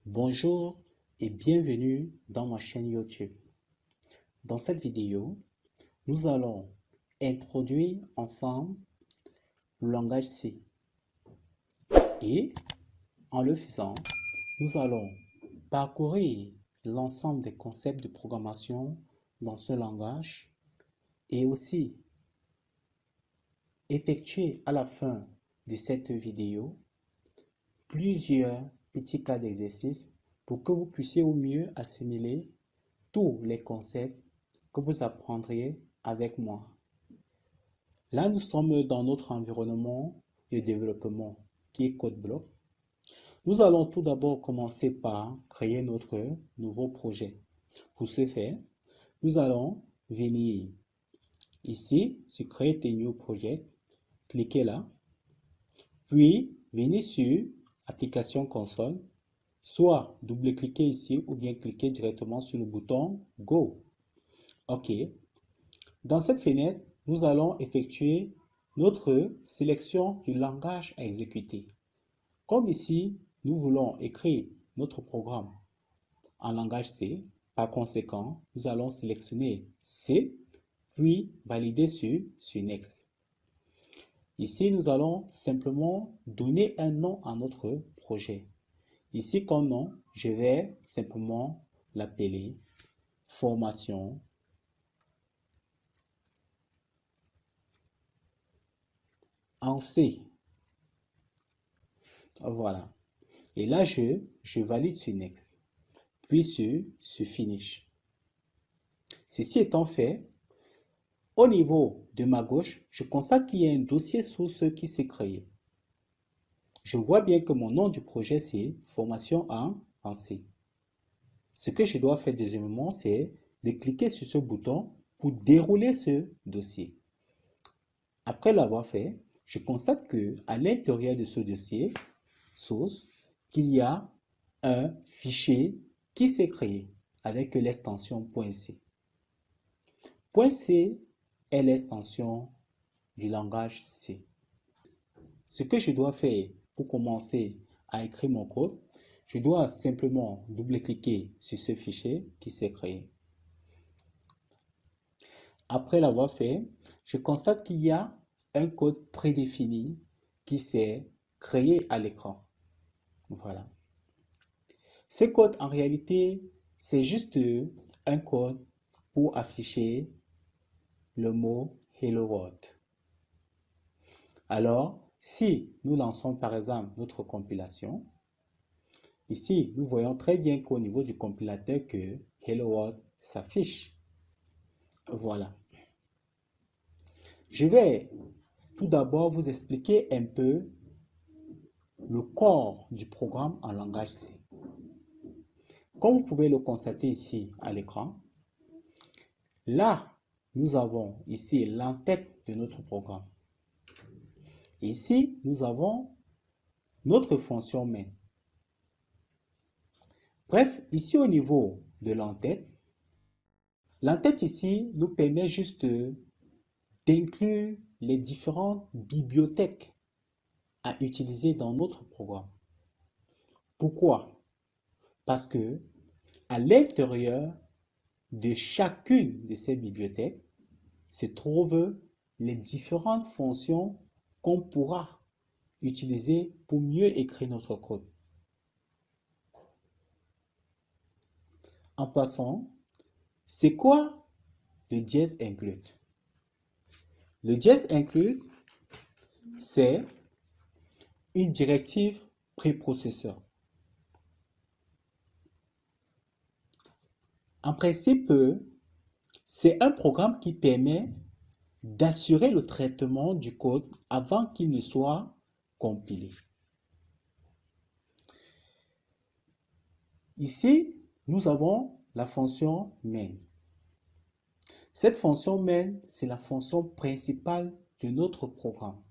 Bonjour et bienvenue dans ma chaîne YouTube. Dans cette vidéo, nous allons introduire ensemble le langage C. Et en le faisant, nous allons parcourir l'ensemble des concepts de programmation dans ce langage et aussi effectuer à la fin de cette vidéo plusieurs petits cas d'exercice pour que vous puissiez au mieux assimiler tous les concepts que vous apprendriez avec moi. Là, nous sommes dans notre environnement de développement qui est CodeBlock. Nous allons tout d'abord commencer par créer notre nouveau projet. Pour ce faire, nous allons venir ici sur Create a New Project, cliquez là, puis venez sur Application console, soit double-cliquez ici ou bien cliquez directement sur le bouton Go. OK. Dans cette fenêtre, nous allons effectuer notre sélection du langage à exécuter. Comme ici, nous voulons écrire notre programme en langage C, par conséquent, nous allons sélectionner C, puis valider sur Next. Ici, nous allons simplement donner un nom à notre projet. Ici, comme nom, je vais simplement l'appeler formation en C. Voilà. Et là, je valide sur Next. Puis sur Finish. Ceci étant fait, au niveau de ma gauche, je constate qu'il y a un dossier source qui s'est créé. Je vois bien que mon nom du projet, c'est formation en C. Ce que je dois faire deuxièmement, c'est de cliquer sur ce bouton pour dérouler ce dossier. Après l'avoir fait, je constate que à l'intérieur de ce dossier source, qu'il y a un fichier qui s'est créé avec l'extension .c. .c est l'extension du langage C. Ce que je dois faire pour commencer à écrire mon code, je dois simplement double-cliquer sur ce fichier qui s'est créé. Après l'avoir fait, je constate qu'il y a un code prédéfini qui s'est créé à l'écran. Voilà. Ce code, en réalité, c'est juste un code pour afficher le mot Hello World. Alors, si nous lançons par exemple notre compilation, ici, nous voyons très bien qu'au niveau du compilateur que Hello World s'affiche. Voilà. Je vais tout d'abord vous expliquer un peu le corps du programme en langage C. Comme vous pouvez le constater ici à l'écran, là, nous avons ici l'entête de notre programme. Ici, nous avons notre fonction main. Bref, ici au niveau de l'entête ici nous permet juste d'inclure les différentes bibliothèques à utiliser dans notre programme. Pourquoi? Parce que à l'intérieur de chacune de ces bibliothèques se trouvent les différentes fonctions qu'on pourra utiliser pour mieux écrire notre code. En passant, c'est quoi le dièse include? Le dièse include, c'est une directive préprocesseur. En principe, c'est un programme qui permet d'assurer le traitement du code avant qu'il ne soit compilé. Ici, nous avons la fonction main. Cette fonction main, c'est la fonction principale de notre programme.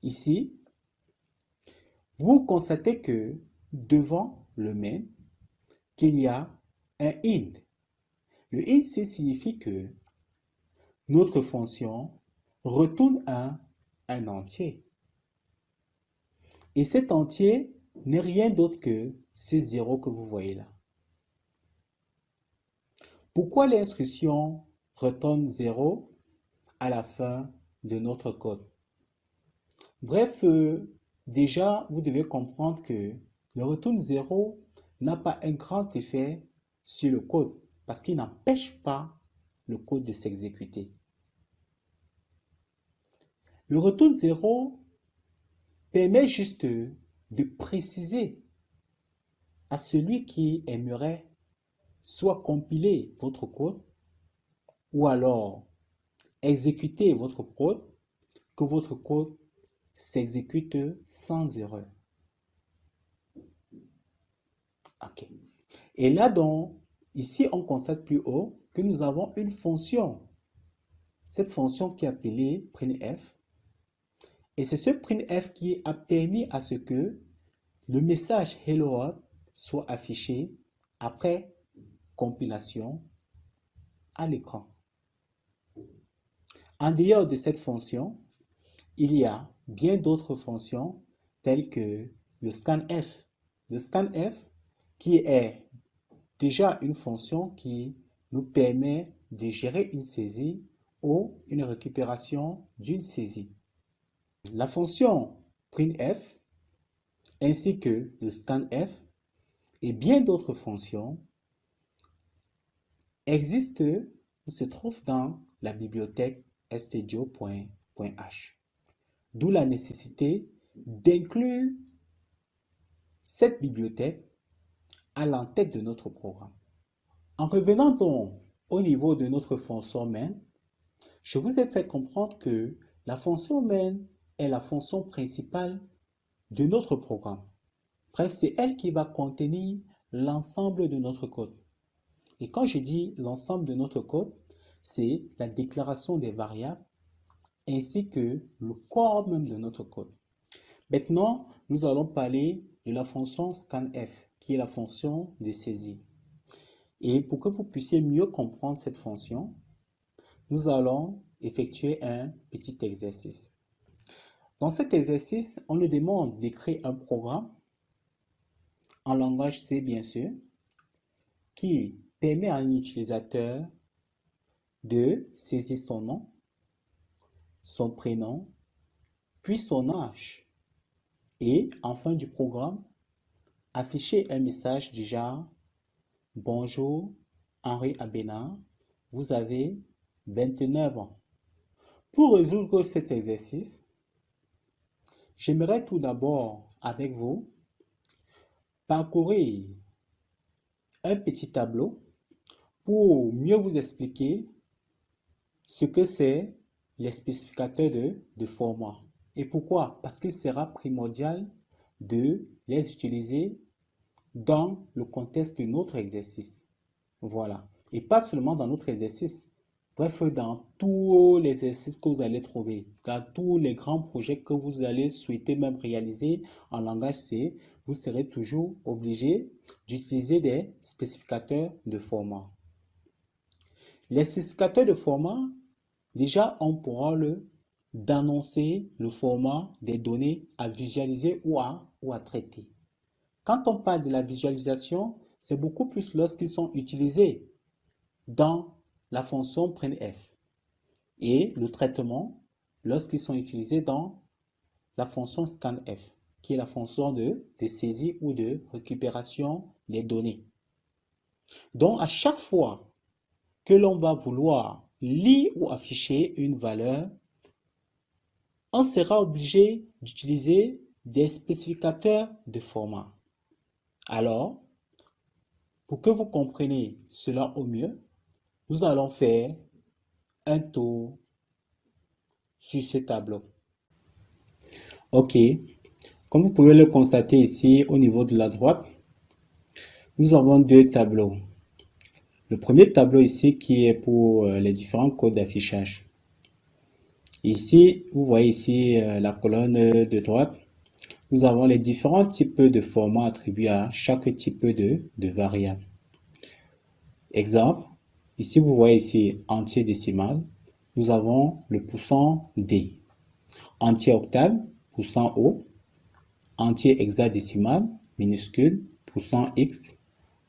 Ici, vous constatez que devant le main, qu'il y a un int. Le int signifie que notre fonction retourne un entier. Et cet entier n'est rien d'autre que ces zéros que vous voyez là. Pourquoi l'instruction retourne 0 à la fin de notre code? Bref, déjà, vous devez comprendre que le retour 0 n'a pas un grand effet sur le code parce qu'il n'empêche pas le code de s'exécuter. Le retour 0 permet juste de préciser à celui qui aimerait soit compiler votre code ou alors exécuter votre code, que votre code s'exécute sans erreur. OK. Et là, donc, ici, on constate plus haut que nous avons une fonction. Cette fonction qui est appelée printf. Et c'est ce printf qui a permis à ce que le message Hello World soit affiché après compilation à l'écran. En dehors de cette fonction, il y a bien d'autres fonctions telles que le scanf. Le scanf qui est déjà une fonction qui nous permet de gérer une saisie ou une récupération d'une saisie. La fonction printf ainsi que le scanf et bien d'autres fonctions existent ou se trouvent dans la bibliothèque stdio.h. D'où la nécessité d'inclure cette bibliothèque à l'entête de notre programme. En revenant donc au niveau de notre fonction main, je vous ai fait comprendre que la fonction main est la fonction principale de notre programme. Bref, c'est elle qui va contenir l'ensemble de notre code. Et quand je dis l'ensemble de notre code, c'est la déclaration des variables ainsi que le corps même de notre code. Maintenant, nous allons parler de la fonction scanf, qui est la fonction de saisie. Et pour que vous puissiez mieux comprendre cette fonction, nous allons effectuer un petit exercice. Dans cet exercice, on nous demande d'écrire un programme en langage C, bien sûr, qui permet à un utilisateur de saisir son nom, son prénom, puis son âge. Et en fin du programme, afficher un message du genre « Bonjour, Henri Abénard, vous avez 29 ans. » Pour résoudre cet exercice, j'aimerais tout d'abord avec vous parcourir un petit tableau pour mieux vous expliquer ce que c'est les spécificateurs de format. Et pourquoi? Parce qu'il sera primordial de les utiliser dans le contexte de notre exercice. Voilà. Et pas seulement dans notre exercice. Bref, dans tous les exercices que vous allez trouver, dans tous les grands projets que vous allez souhaiter même réaliser en langage C, vous serez toujours obligé d'utiliser des spécificateurs de format. Les spécificateurs de format, déjà, on pourra d'annoncer le format des données à visualiser ou à traiter. Quand on parle de la visualisation, c'est beaucoup plus lorsqu'ils sont utilisés dans la fonction printf et le traitement lorsqu'ils sont utilisés dans la fonction scanf, qui est la fonction de saisie ou de récupération des données. Donc, à chaque fois que l'on va vouloir lire ou afficher une valeur, on sera obligé d'utiliser des spécificateurs de format. Alors, pour que vous compreniez cela au mieux, nous allons faire un tour sur ce tableau. OK. Comme vous pouvez le constater ici au niveau de la droite, nous avons deux tableaux. Le premier tableau ici qui est pour les différents codes d'affichage. Ici, vous voyez ici la colonne de droite. Nous avons les différents types de formats attribués à chaque type de variable. Exemple, ici vous voyez ici entier décimal. Nous avons le %D. Entier octal, %O. entier hexadécimal minuscule, %x,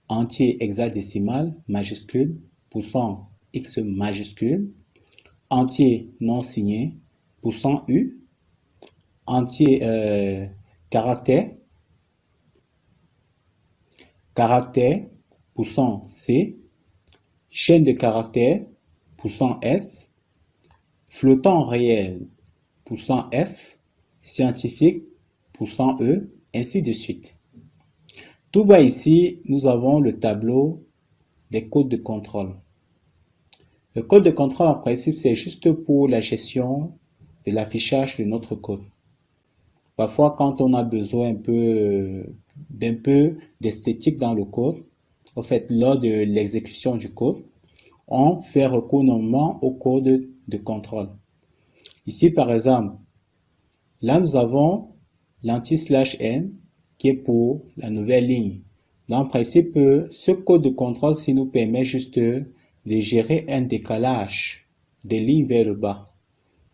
entier hexadécimal majuscule, %x majuscule, entier non signé, %u, entier caractère, %c, chaîne de caractères, %s, flottant réel, %f, scientifique, %e, ainsi de suite. Tout bas ici, nous avons le tableau des codes de contrôle. Le code de contrôle, en principe, c'est juste pour la gestion de l'affichage de notre code. Parfois, quand on a besoin d'un peu d'esthétique dans le code, en fait, lors de l'exécution du code, on fait recours normalement au code de contrôle. Ici, par exemple, là, nous avons l'anti/n qui est pour la nouvelle ligne. Dans le principe, ce code de contrôle, ça nous permet juste de gérer un décalage des lignes vers le bas,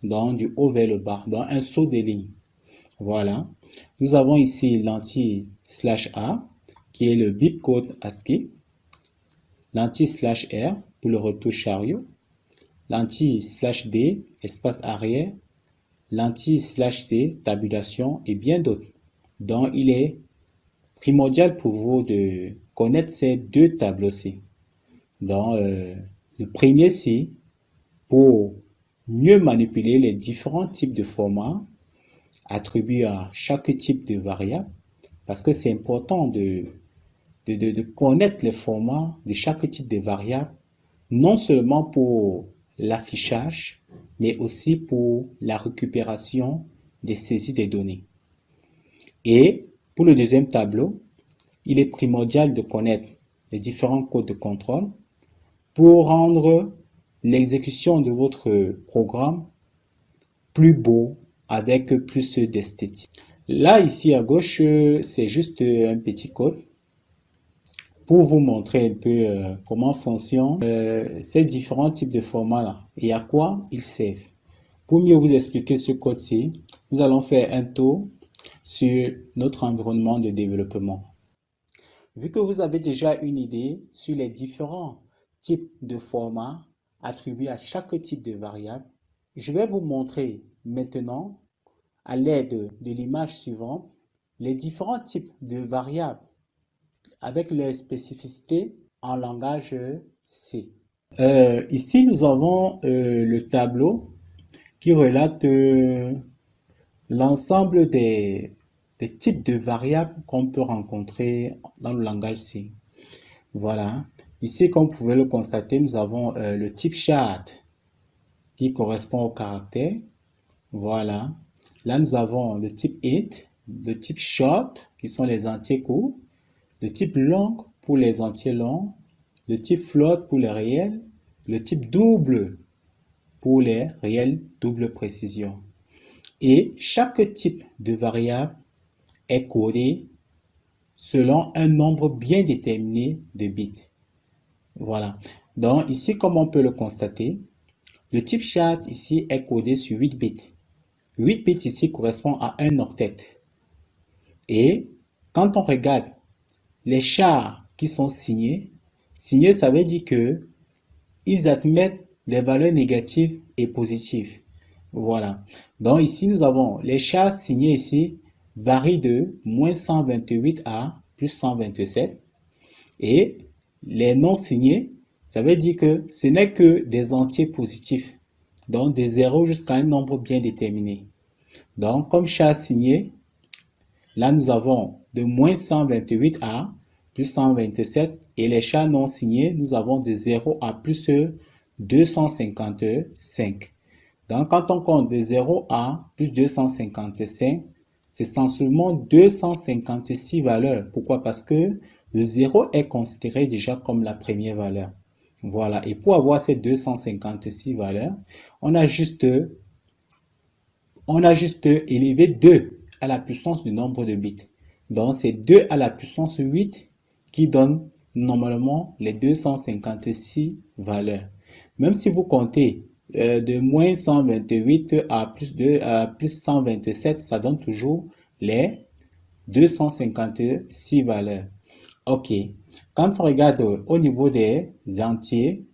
donc du haut vers le bas, dans un saut des lignes. Voilà. Nous avons ici l'anti/a, qui est le bitcode ASCII, l'anti/r pour le retour chariot, l'anti/b, espace arrière, l'anti/t, tabulation et bien d'autres. Donc, il est primordial pour vous de connaître ces deux tableaux-ci. Donc, le premier-ci, pour mieux manipuler les différents types de formats attribués à chaque type de variable, parce que c'est important de connaître les formats de chaque type de variable, non seulement pour l'affichage, mais aussi pour la récupération des saisies des données. Et pour le deuxième tableau, il est primordial de connaître les différents codes de contrôle pour rendre l'exécution de votre programme plus beau, avec plus d'esthétique. Là, ici à gauche, c'est juste un petit code pour vous montrer un peu comment fonctionnent ces différents types de formats-là et à quoi ils servent. Pour mieux vous expliquer ce code-ci, nous allons faire un tour sur notre environnement de développement. Vu que vous avez déjà une idée sur les différents types de formats attribués à chaque type de variable, je vais vous montrer maintenant, à l'aide de l'image suivante, les différents types de variables avec leurs spécificités en langage C. Ici, nous avons le tableau qui relate l'ensemble des types de variables qu'on peut rencontrer dans le langage C. Voilà. Ici, comme vous pouvez le constater, nous avons le type chart qui correspond au caractère. Voilà. Là, nous avons le type int, le type short, qui sont les entiers courts, le type long pour les entiers longs, le type float pour les réels, le type double pour les réels double précision. Et chaque type de variable est codé selon un nombre bien déterminé de bits. Voilà. Donc ici, comme on peut le constater, le type chart ici est codé sur 8 bits. 8 bits ici correspond à un octet. Et quand on regarde les chars qui sont signés, ça veut dire que ils admettent des valeurs négatives et positives. Voilà. Donc ici, nous avons les chars signés ici varient de -128 à +127. Et les non signés, ça veut dire que ce n'est que des entiers positifs. Donc des 0 jusqu'à un nombre bien déterminé. Donc comme char signé, là nous avons de -128 à +127. Et les chars non signés, nous avons de 0 à +255. Donc, quand on compte de 0 à +255, c'est seulement 256 valeurs. Pourquoi? Parce que le 0 est considéré déjà comme la première valeur. Voilà. Et pour avoir ces 256 valeurs, on a juste élevé 2 à la puissance du nombre de bits. Donc, c'est 2 à la puissance 8 qui donne normalement les 256 valeurs. Même si vous comptez de -128 à +127, ça donne toujours les 256 valeurs. Ok. Quand on regarde au niveau des entiers,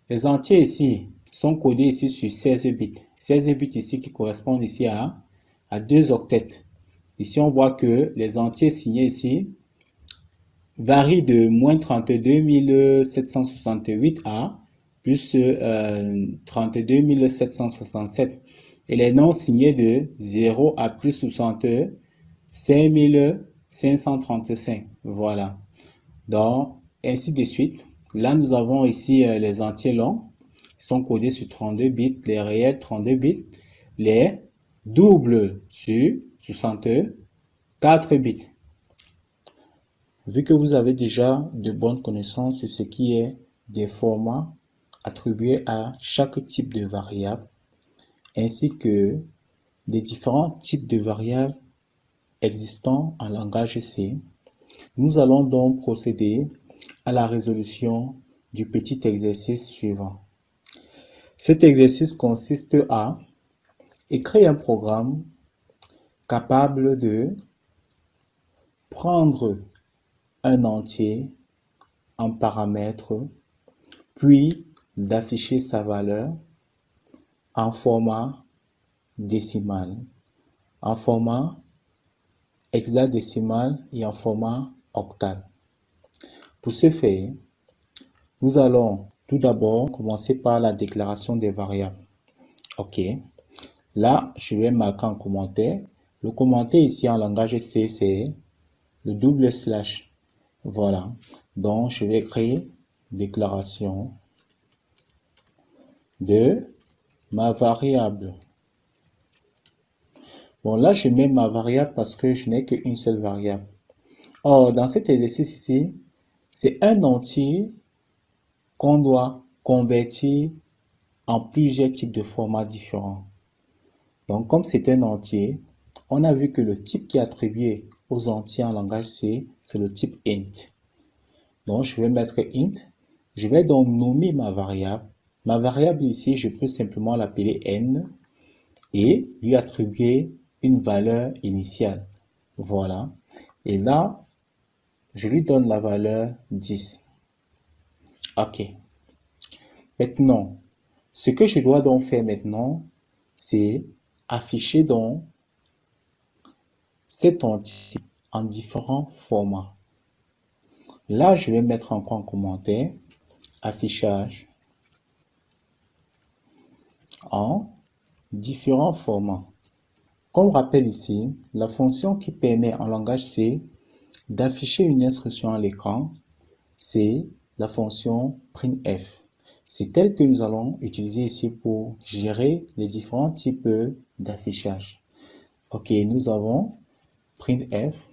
les entiers ici sont codés ici sur 16 bits. 16 bits ici qui correspondent ici à 2 octets. Ici, on voit que les entiers signés ici varient de moins 32 768 à plus 32 767. Et les noms signés de 0 à plus 65 535. Voilà. Donc, ainsi de suite. Là, nous avons ici les entiers longs qui sont codés sur 32 bits, les réels 32 bits, les doubles sur 64 bits. Vu que vous avez déjà de bonnes connaissances sur ce qui est des formats attribués à chaque type de variable, ainsi que des différents types de variables existants en langage C, nous allons donc procéder à la résolution du petit exercice suivant. Cet exercice consiste à écrire un programme capable de prendre un entier en paramètres, puis d'afficher sa valeur en format décimal, en format hexadécimal et en format octal. Pour ce faire, nous allons tout d'abord commencer par la déclaration des variables. Ok. Là, je vais marquer en commentaire. Le commentaire ici en langage C, c'est le double slash. Voilà. Donc, je vais écrire déclaration de ma variable. Bon, là, je mets ma variable parce que je n'ai qu'une seule variable. Or, dans cet exercice ici, c'est un entier qu'on doit convertir en plusieurs types de formats différents. Donc, comme c'est un entier, on a vu que le type qui est attribué aux entiers en langage C, c'est le type int. Donc, je vais mettre int. Je vais donc nommer ma variable. Ma variable ici, je peux simplement l'appeler n et lui attribuer une valeur initiale. Voilà. Et là, je lui donne la valeur 10. OK. Maintenant, ce que je dois donc faire maintenant, c'est afficher donc cet entier en différents formats. Là, je vais mettre encore en commentaire affichage en différents formats. Comme rappel ici, la fonction qui permet en langage C d'afficher une instruction à l'écran, c'est la fonction printf. C'est elle que nous allons utiliser ici pour gérer les différents types d'affichage. Ok, nous avons printf.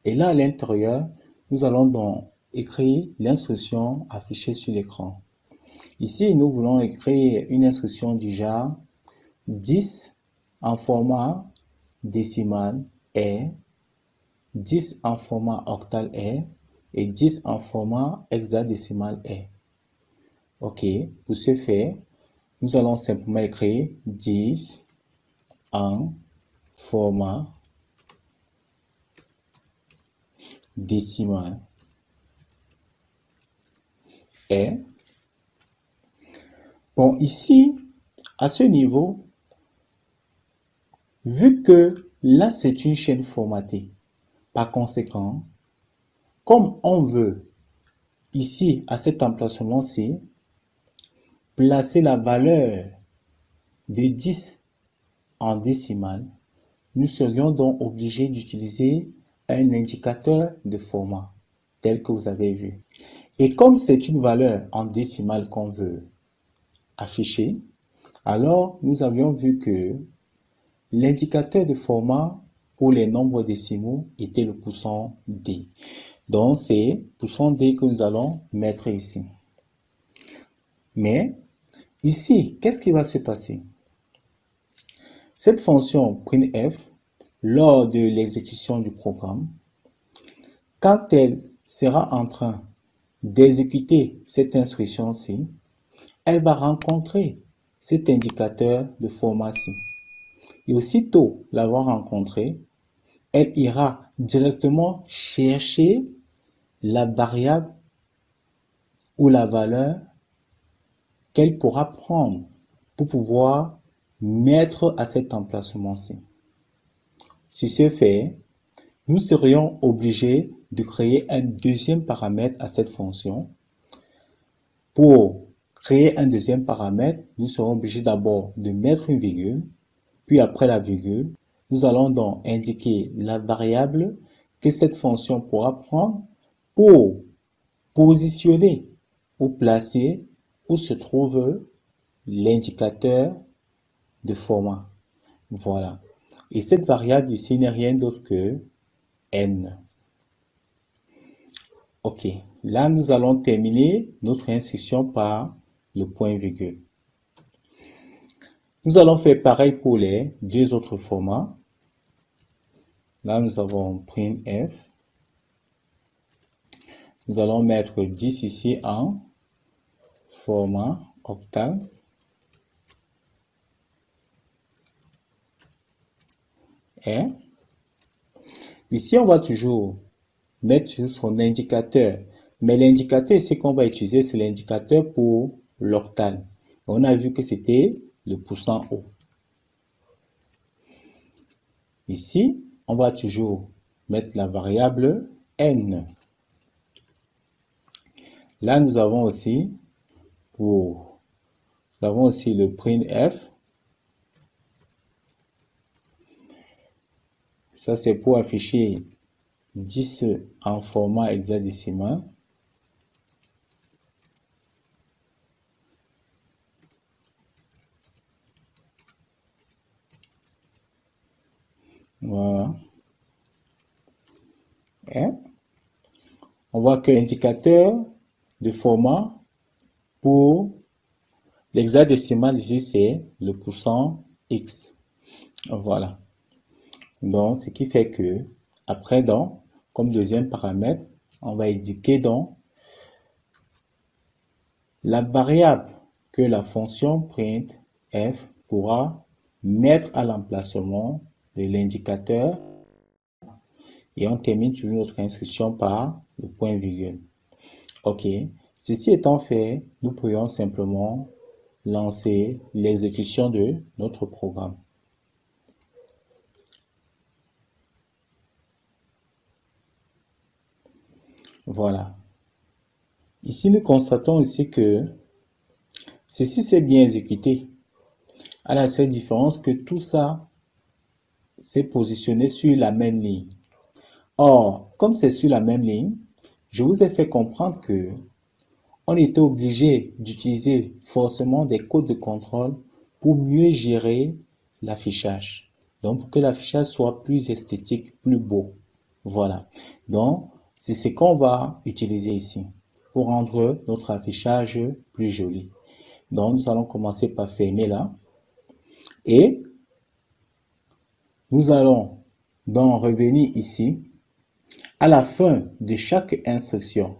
Et là, à l'intérieur, nous allons donc écrire l'instruction affichée sur l'écran. Ici, nous voulons écrire une instruction du genre 10 en format décimal est, 10 en format octal est et 10 en format hexadécimal est. Ok, pour ce faire, nous allons simplement écrire 10 en format décimal est. Bon, ici, à ce niveau, vu que là, c'est une chaîne formatée, par conséquent, comme on veut, ici, à cet emplacement-ci, placer la valeur de 10 en décimale, nous serions donc obligés d'utiliser un indicateur de format, tel que vous avez vu. Et comme c'est une valeur en décimale qu'on veut afficher, alors nous avions vu que l'indicateur de format pour les nombres décimaux était le pouçon D. Donc, c'est pouçon D que nous allons mettre ici. Mais, ici, qu'est-ce qui va se passer? Cette fonction printf, lors de l'exécution du programme, quand elle sera en train d'exécuter cette instruction-ci, elle va rencontrer cet indicateur de format-ci. Et aussitôt l'avoir rencontré, elle ira directement chercher la variable ou la valeur qu'elle pourra prendre pour pouvoir mettre à cet emplacement-ci. Si ce fait, nous serions obligés de créer un deuxième paramètre à cette fonction. Pour créer un deuxième paramètre, nous serons obligés d'abord de mettre une virgule, puis après la virgule, nous allons donc indiquer la variable que cette fonction pourra prendre pour positionner ou placer où se trouve l'indicateur de format. Voilà. Et cette variable ici n'est rien d'autre que n. Ok. Là, nous allons terminer notre instruction par le point virgule. Nous allons faire pareil pour les deux autres formats. Là, nous avons printf. Nous allons mettre 10 ici en format octal. Et ici, on va toujours mettre son indicateur. Mais l'indicateur ici qu'on va utiliser, c'est l'indicateur pour l'octal. On a vu que c'était le pourcent O. Ici, on va toujours mettre la variable n. Là, nous avons aussi le printf. Ça, c'est pour afficher 10 en format hexadécimal. Voilà. Et on voit que l'indicateur de format pour l'hexadécimal ici, c'est le pourcent X. Voilà. Donc, ce qui fait que, après, donc, comme deuxième paramètre, on va indiquer donc la variable que la fonction printf pourra mettre à l'emplacement de l'indicateur. Et on termine toujours notre instruction par le point virgule. Ok. Ceci étant fait, nous pourrions simplement lancer l'exécution de notre programme. Voilà. Ici, nous constatons ici que ceci s'est bien exécuté. À la seule différence que tout ça s'est positionné sur la même ligne. Or, comme c'est sur la même ligne, je vous ai fait comprendre que on était obligé d'utiliser forcément des codes de contrôle pour mieux gérer l'affichage. Donc, pour que l'affichage soit plus esthétique, plus beau. Voilà. Donc, c'est ce qu'on va utiliser ici pour rendre notre affichage plus joli. Donc, nous allons commencer par fermer là. Et nous allons donc revenir ici. À la fin de chaque instruction,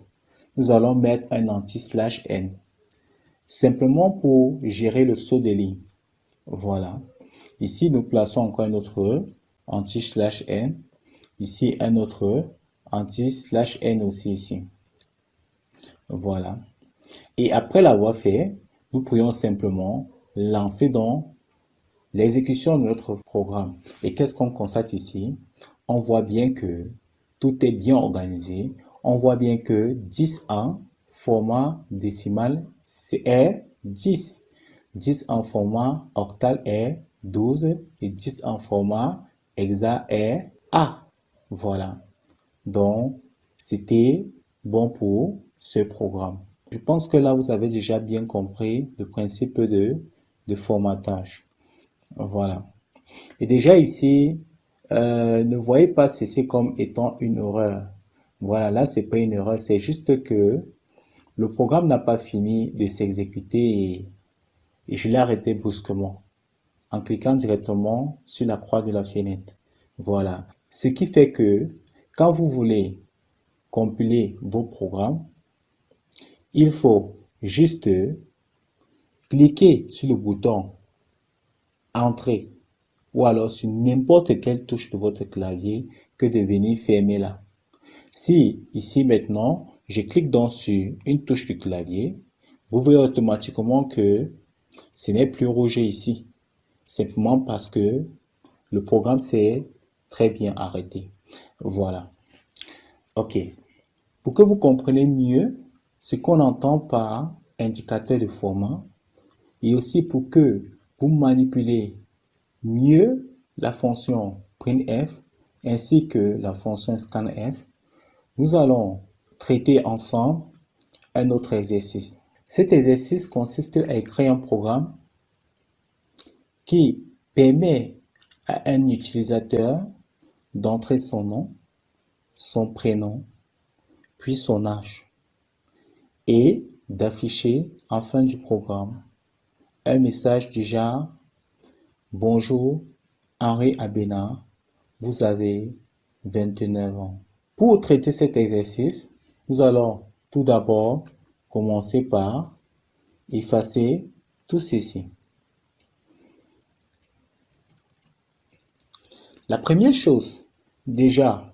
nous allons mettre un anti/n. Simplement pour gérer le saut des lignes. Voilà. Ici, nous plaçons encore un autre anti/n. Ici, un autre anti/n aussi ici. Voilà. Et après l'avoir fait, nous pourrions simplement lancer donc l'exécution de notre programme. Et qu'est-ce qu'on constate ici? On voit bien que tout est bien organisé. On voit bien que 10 en format décimal est 10. 10 en format octal est 12 et 10 en format hexa est A. Voilà. Donc, c'était bon pour ce programme. Je pense que là, vous avez déjà bien compris le principe de formatage. Voilà. Et déjà ici, ne voyez pas ceci comme étant une erreur. Voilà, là, c'est pas une erreur. C'est juste que le programme n'a pas fini de s'exécuter et je l'ai arrêté brusquement en cliquant directement sur la croix de la fenêtre. Voilà. Ce qui fait que quand vous voulez compiler vos programmes, il faut juste cliquer sur le bouton Entrée ou alors sur n'importe quelle touche de votre clavier que de venir fermer là. Si ici maintenant, je clique donc sur une touche du clavier, vous voyez automatiquement que ce n'est plus rouge ici. Simplement parce que le programme s'est très bien arrêté. Voilà. OK. Pour que vous compreniez mieux ce qu'on entend par indicateur de format et aussi pour que vous manipulez mieux la fonction printf ainsi que la fonction scanf, nous allons traiter ensemble un autre exercice. Cet exercice consiste à écrire un programme qui permet à un utilisateur d'entrer son nom, son prénom, puis son âge, et d'afficher en fin du programme un message du genre « Bonjour, Henri Abena, vous avez 29 ans ». Pour traiter cet exercice, nous allons tout d'abord commencer par effacer tout ceci. La première chose déjà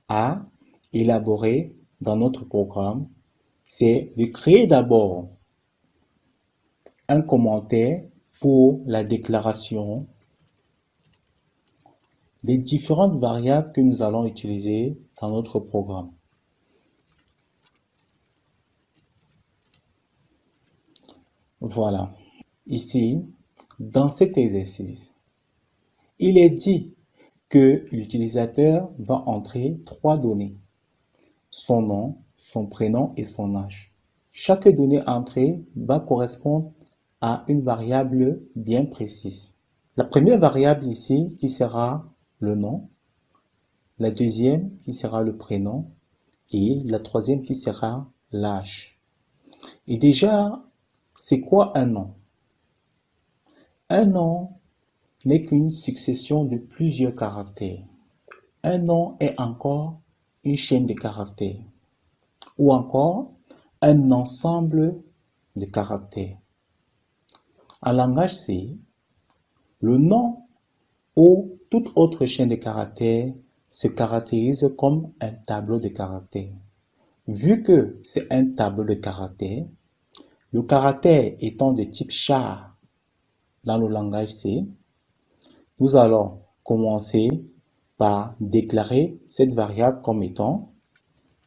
à élaborer dans notre programme, c'est de créer d'abord un commentaire pour la déclaration des différentes variables que nous allons utiliser dans notre programme. Voilà. Ici, dans cet exercice, il est dit que l'utilisateur va entrer 3 données. Son nom, son prénom et son âge. Chaque donnée entrée va correspondre à une variable bien précise. La première variable ici qui sera le nom, la deuxième qui sera le prénom et la troisième qui sera l'âge. Et déjà, c'est quoi un nom? Un nom n'est qu'une succession de plusieurs caractères. Un nom est encore une chaîne de caractères ou encore un ensemble de caractères. En langage C, le nom ou toute autre chaîne de caractères se caractérise comme un tableau de caractères. Vu que c'est un tableau de caractères, le caractère étant de type char dans le langage C, nous allons commencer par déclarer cette variable comme étant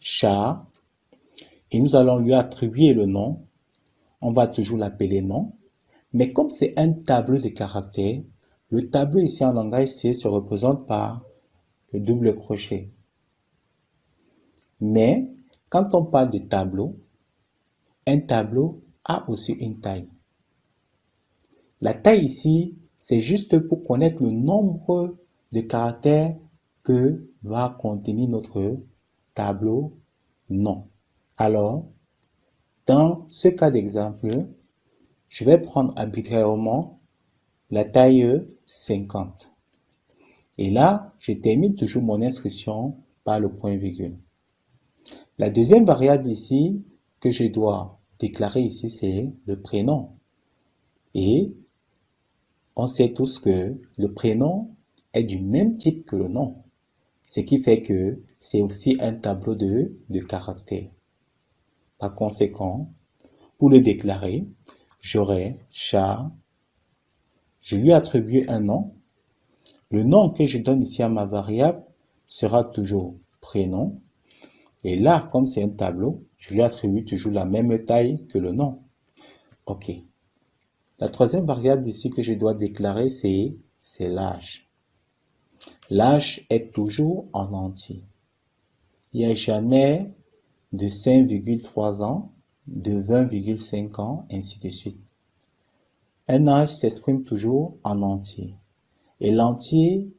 char et nous allons lui attribuer le nom. On va toujours l'appeler nom. Mais comme c'est un tableau de caractères, le tableau ici en langage C se représente par le double crochet. Mais quand on parle de tableau, un tableau a aussi une taille. La taille ici, c'est juste pour connaître le nombre de caractères que va contenir notre tableau nom. Alors, dans ce cas d'exemple, je vais prendre arbitrairement la taille 50. Et là, je termine toujours mon instruction par le point virgule. La deuxième variable ici que je dois déclarer ici, c'est le prénom. Et on sait tous que le prénom est du même type que le nom. Ce qui fait que c'est aussi un tableau de caractères. Par conséquent, pour le déclarer, j'aurai chat, je lui attribue un nom. Le nom que je donne ici à ma variable sera toujours prénom. Et là, comme c'est un tableau, je lui attribue toujours la même taille que le nom. OK. La troisième variable ici que je dois déclarer, c'est l'âge. L'âge est toujours en entier. Il n'y a jamais de 5,3 ans, de 20,5 ans, ainsi de suite. Un âge s'exprime toujours en entier. Et l'entier,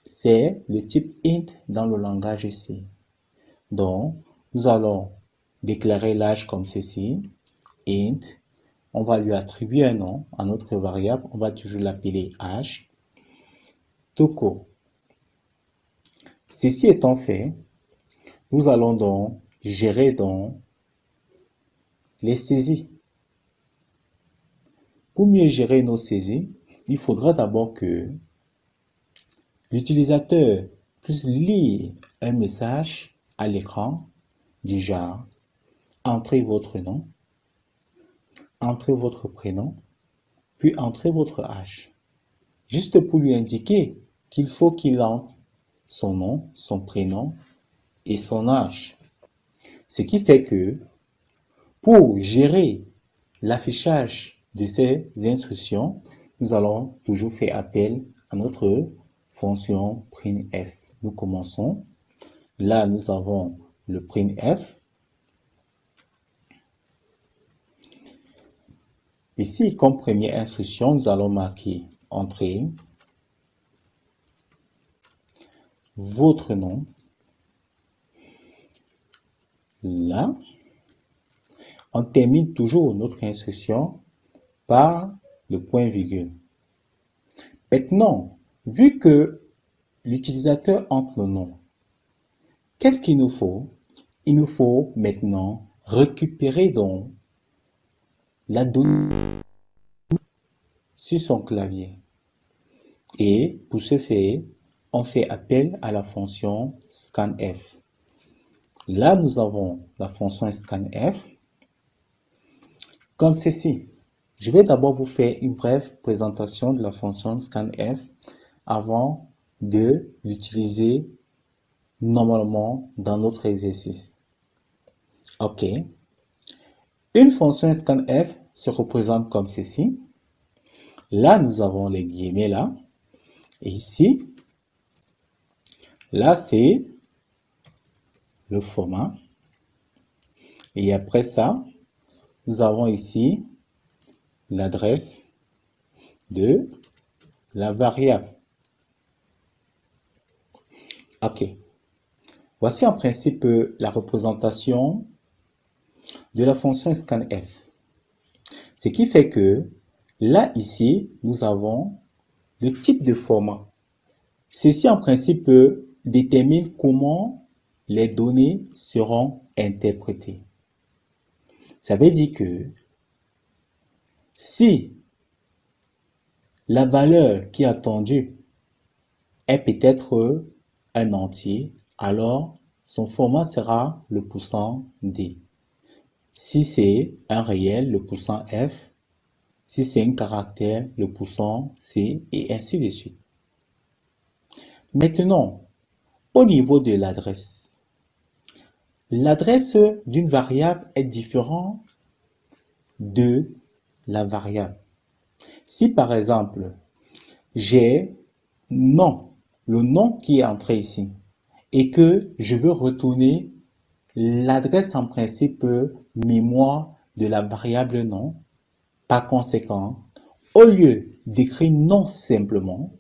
c'est le type int dans le langage C. Donc, nous allons déclarer l'âge comme ceci, int, on va lui attribuer un nom à notre variable, on va toujours l'appeler âge, tout court. Ceci étant fait, nous allons donc gérer donc les saisies. Pour mieux gérer nos saisies, il faudra d'abord que l'utilisateur puisse lire un message à l'écran du genre entrez votre nom, entrez votre prénom, puis entrez votre âge. Juste pour lui indiquer qu'il faut qu'il entre son nom, son prénom et son âge. Ce qui fait que pour gérer l'affichage de ces instructions, nous allons toujours faire appel à notre fonction printf. Nous commençons. Là, nous avons le printf. Ici, comme première instruction, nous allons marquer entrée, votre nom. Là, on termine toujours notre instruction par le point virgule. Maintenant, vu que l'utilisateur entre le nom, qu'est-ce qu'il nous faut? Il nous faut maintenant récupérer donc la donnée sur son clavier. Et pour ce faire, on fait appel à la fonction scanf. Là, nous avons la fonction scanf comme ceci. Je vais d'abord vous faire une brève présentation de la fonction scanf avant de l'utiliser normalement dans notre exercice. OK. Une fonction scanf se représente comme ceci. Là, nous avons les guillemets là. Et ici, là, c'est le format. Et après ça, nous avons ici l'adresse de la variable. OK. Voici en principe la représentation de la fonction scanf. Ce qui fait que là, ici, nous avons le type de format. Ceci en principe détermine comment les données seront interprétées. Ça veut dire que si la valeur qui est attendue est peut-être un entier, alors son format sera le %d. Si c'est un réel, le %f. Si c'est un caractère, le %c et ainsi de suite. Maintenant, au niveau de l'adresse, l'adresse d'une variable est différente de la variable. Si par exemple, j'ai nom, le nom qui est entré ici, et que je veux retourner l'adresse en principe mémoire de la variable nom, par conséquent, au lieu d'écrire nom simplement,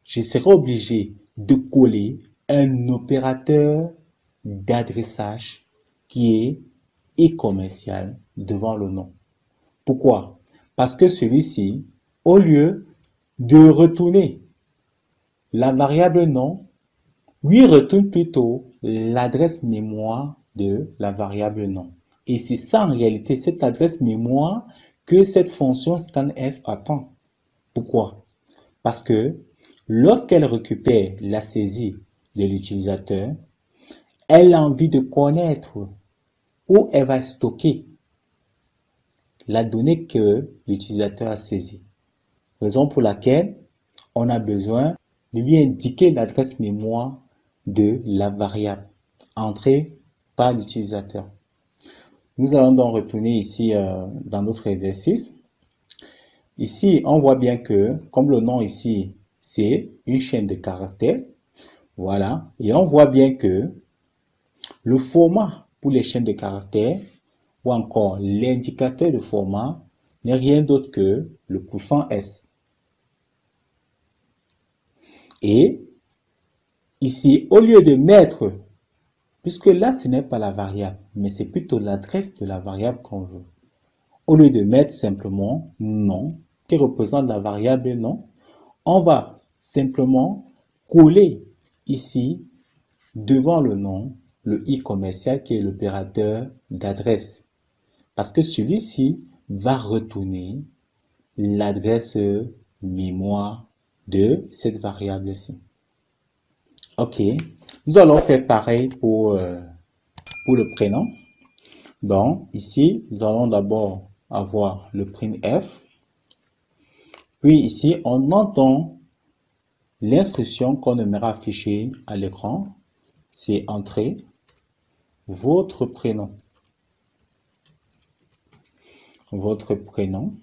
je serai obligé de coller un opérateur d'adressage qui est e-commercial devant le nom. Pourquoi? Parce que celui-ci, au lieu de retourner la variable nom, lui retourne plutôt l'adresse mémoire de la variable nom. Et c'est ça en réalité, cette adresse mémoire que cette fonction scanf attend. Pourquoi? Parce que lorsqu'elle récupère la saisie de l'utilisateur, elle a envie de connaître où elle va stocker la donnée que l'utilisateur a saisie. Raison pour laquelle on a besoin de lui indiquer l'adresse mémoire de la variable entrée par l'utilisateur. Nous allons donc retourner ici dans notre exercice. Ici, on voit bien que, comme le nom ici, c'est une chaîne de caractères. Voilà. Et on voit bien que le format pour les chaînes de caractères ou encore l'indicateur de format n'est rien d'autre que le %s. Et ici, au lieu de mettre, puisque là, ce n'est pas la variable, mais c'est plutôt l'adresse de la variable qu'on veut. Au lieu de mettre simplement nom, qui représente la variable nom, on va simplement coller ici, devant le nom, le i commercial qui est l'opérateur d'adresse. Parce que celui-ci va retourner l'adresse mémoire de cette variable-ci. OK. Nous allons faire pareil pour le prénom. Donc, ici, nous allons d'abord avoir le printf. Puis ici, on entend l'instruction qu'on aimerait afficher à l'écran. C'est entrer votre prénom. Votre prénom.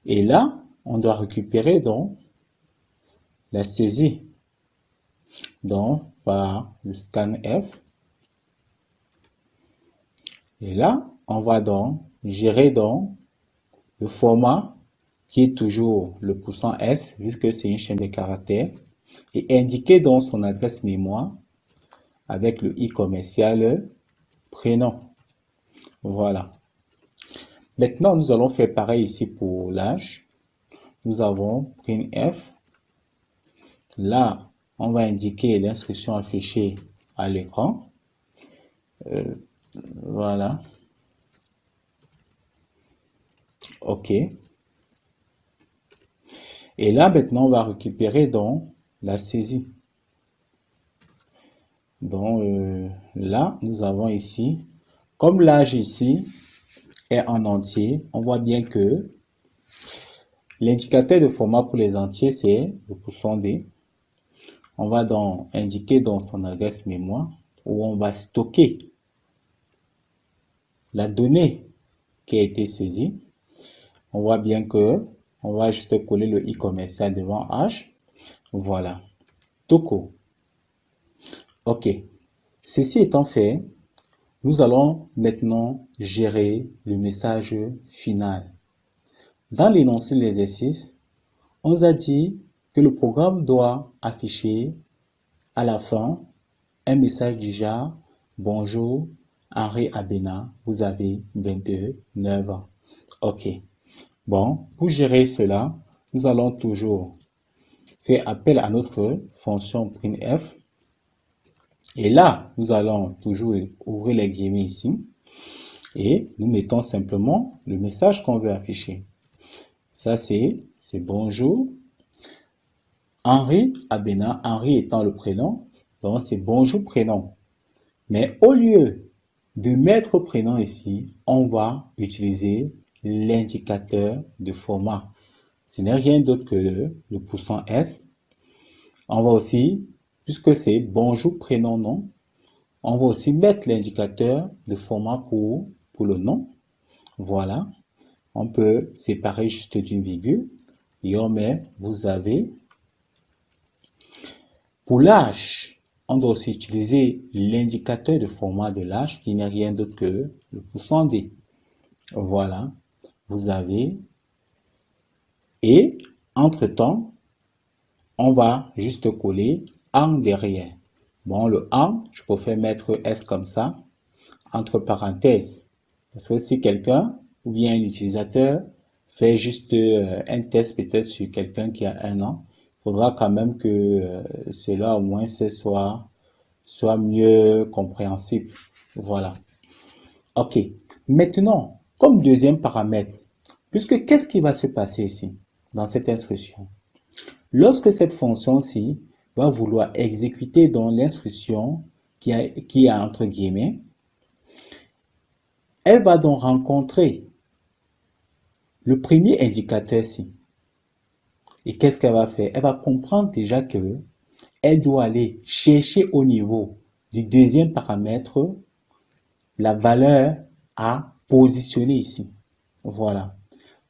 Et là, on doit récupérer donc la saisie. Donc, par le scanf. Et là, on va donc gérer donc le format qui est toujours le %S, vu que c'est une chaîne de caractères, et indiquer donc son adresse mémoire avec le i commercial prénom. Voilà. Maintenant, nous allons faire pareil ici pour l'âge. Nous avons printf. Là, on va indiquer l'instruction affichée à l'écran. Voilà. OK. Et là, maintenant, on va récupérer donc la saisie. Donc, là, nous avons ici, comme l'âge ici est en entier, on voit bien que l'indicateur de format pour les entiers, c'est le %D. On va donc indiquer dans son adresse mémoire où on va stocker la donnée qui a été saisie. On voit bien que on va juste coller le i commercial devant H. Voilà. Toko. OK. Ceci étant fait, nous allons maintenant gérer le message final. Dans l'énoncé de l'exercice, on nous a dit que le programme doit afficher à la fin un message du genre « Bonjour, Henri Abena, vous avez 29 ans. » OK. Bon, pour gérer cela, nous allons toujours faire appel à notre fonction printf. Et là, nous allons toujours ouvrir les guillemets ici. Et nous mettons simplement le message qu'on veut afficher. Ça, c'est bonjour. Henri Abena, Henri étant le prénom, donc c'est bonjour prénom. Mais au lieu de mettre prénom ici, on va utiliser l'indicateur de format. Ce n'est rien d'autre que le %S. On va aussi, puisque c'est bonjour prénom nom, on va aussi mettre l'indicateur de format pour le nom. Voilà. On peut séparer juste d'une virgule et on met vous avez. Pour l'âge, on doit aussi utiliser l'indicateur de format de l'âge qui n'est rien d'autre que le %D. Voilà. Vous avez. Et entre-temps, on va juste coller en derrière. Bon, le en, je préfère mettre S comme ça, entre parenthèses. Parce que si quelqu'un ou bien un utilisateur fait juste un test peut-être sur quelqu'un qui a 1 an, il faudra quand même que cela au moins soit mieux compréhensible. Voilà. OK. Maintenant, comme deuxième paramètre, puisque qu'est-ce qui va se passer ici dans cette instruction? Lorsque cette fonction-ci va vouloir exécuter dans l'instruction qui a entre guillemets, elle va donc rencontrer le premier indicateur-ci. Et qu'est-ce qu'elle va faire? Elle va comprendre déjà que elle doit aller chercher au niveau du deuxième paramètre la valeur à positionner ici. Voilà.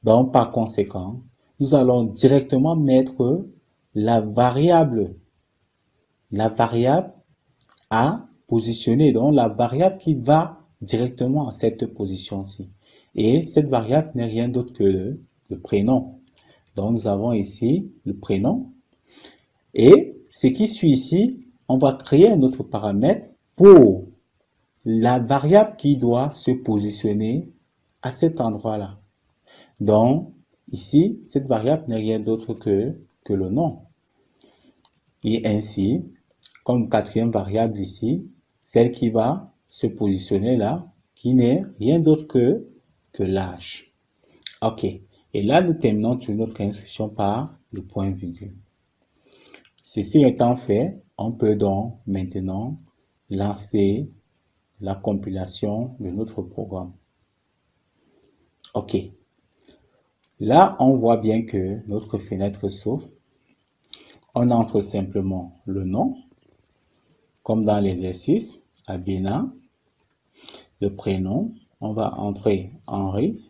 Donc, par conséquent, nous allons directement mettre la variable à positionner, donc la variable qui va directement à cette position-ci. Et cette variable n'est rien d'autre que le prénom. Donc, nous avons ici le prénom. Et ce qui suit ici, on va créer un autre paramètre pour la variable qui doit se positionner à cet endroit-là. Donc, ici, cette variable n'est rien d'autre que le nom. Et ainsi, comme quatrième variable ici, celle qui va se positionner là, qui n'est rien d'autre que l'âge. OK. Et là, nous terminons toujours notre instruction par le point virgule. Ceci étant fait, on peut donc maintenant lancer la compilation de notre programme. OK. Là, on voit bien que notre fenêtre s'ouvre. On entre simplement le nom, comme dans l'exercice, Abena. Le prénom, on va entrer Henri.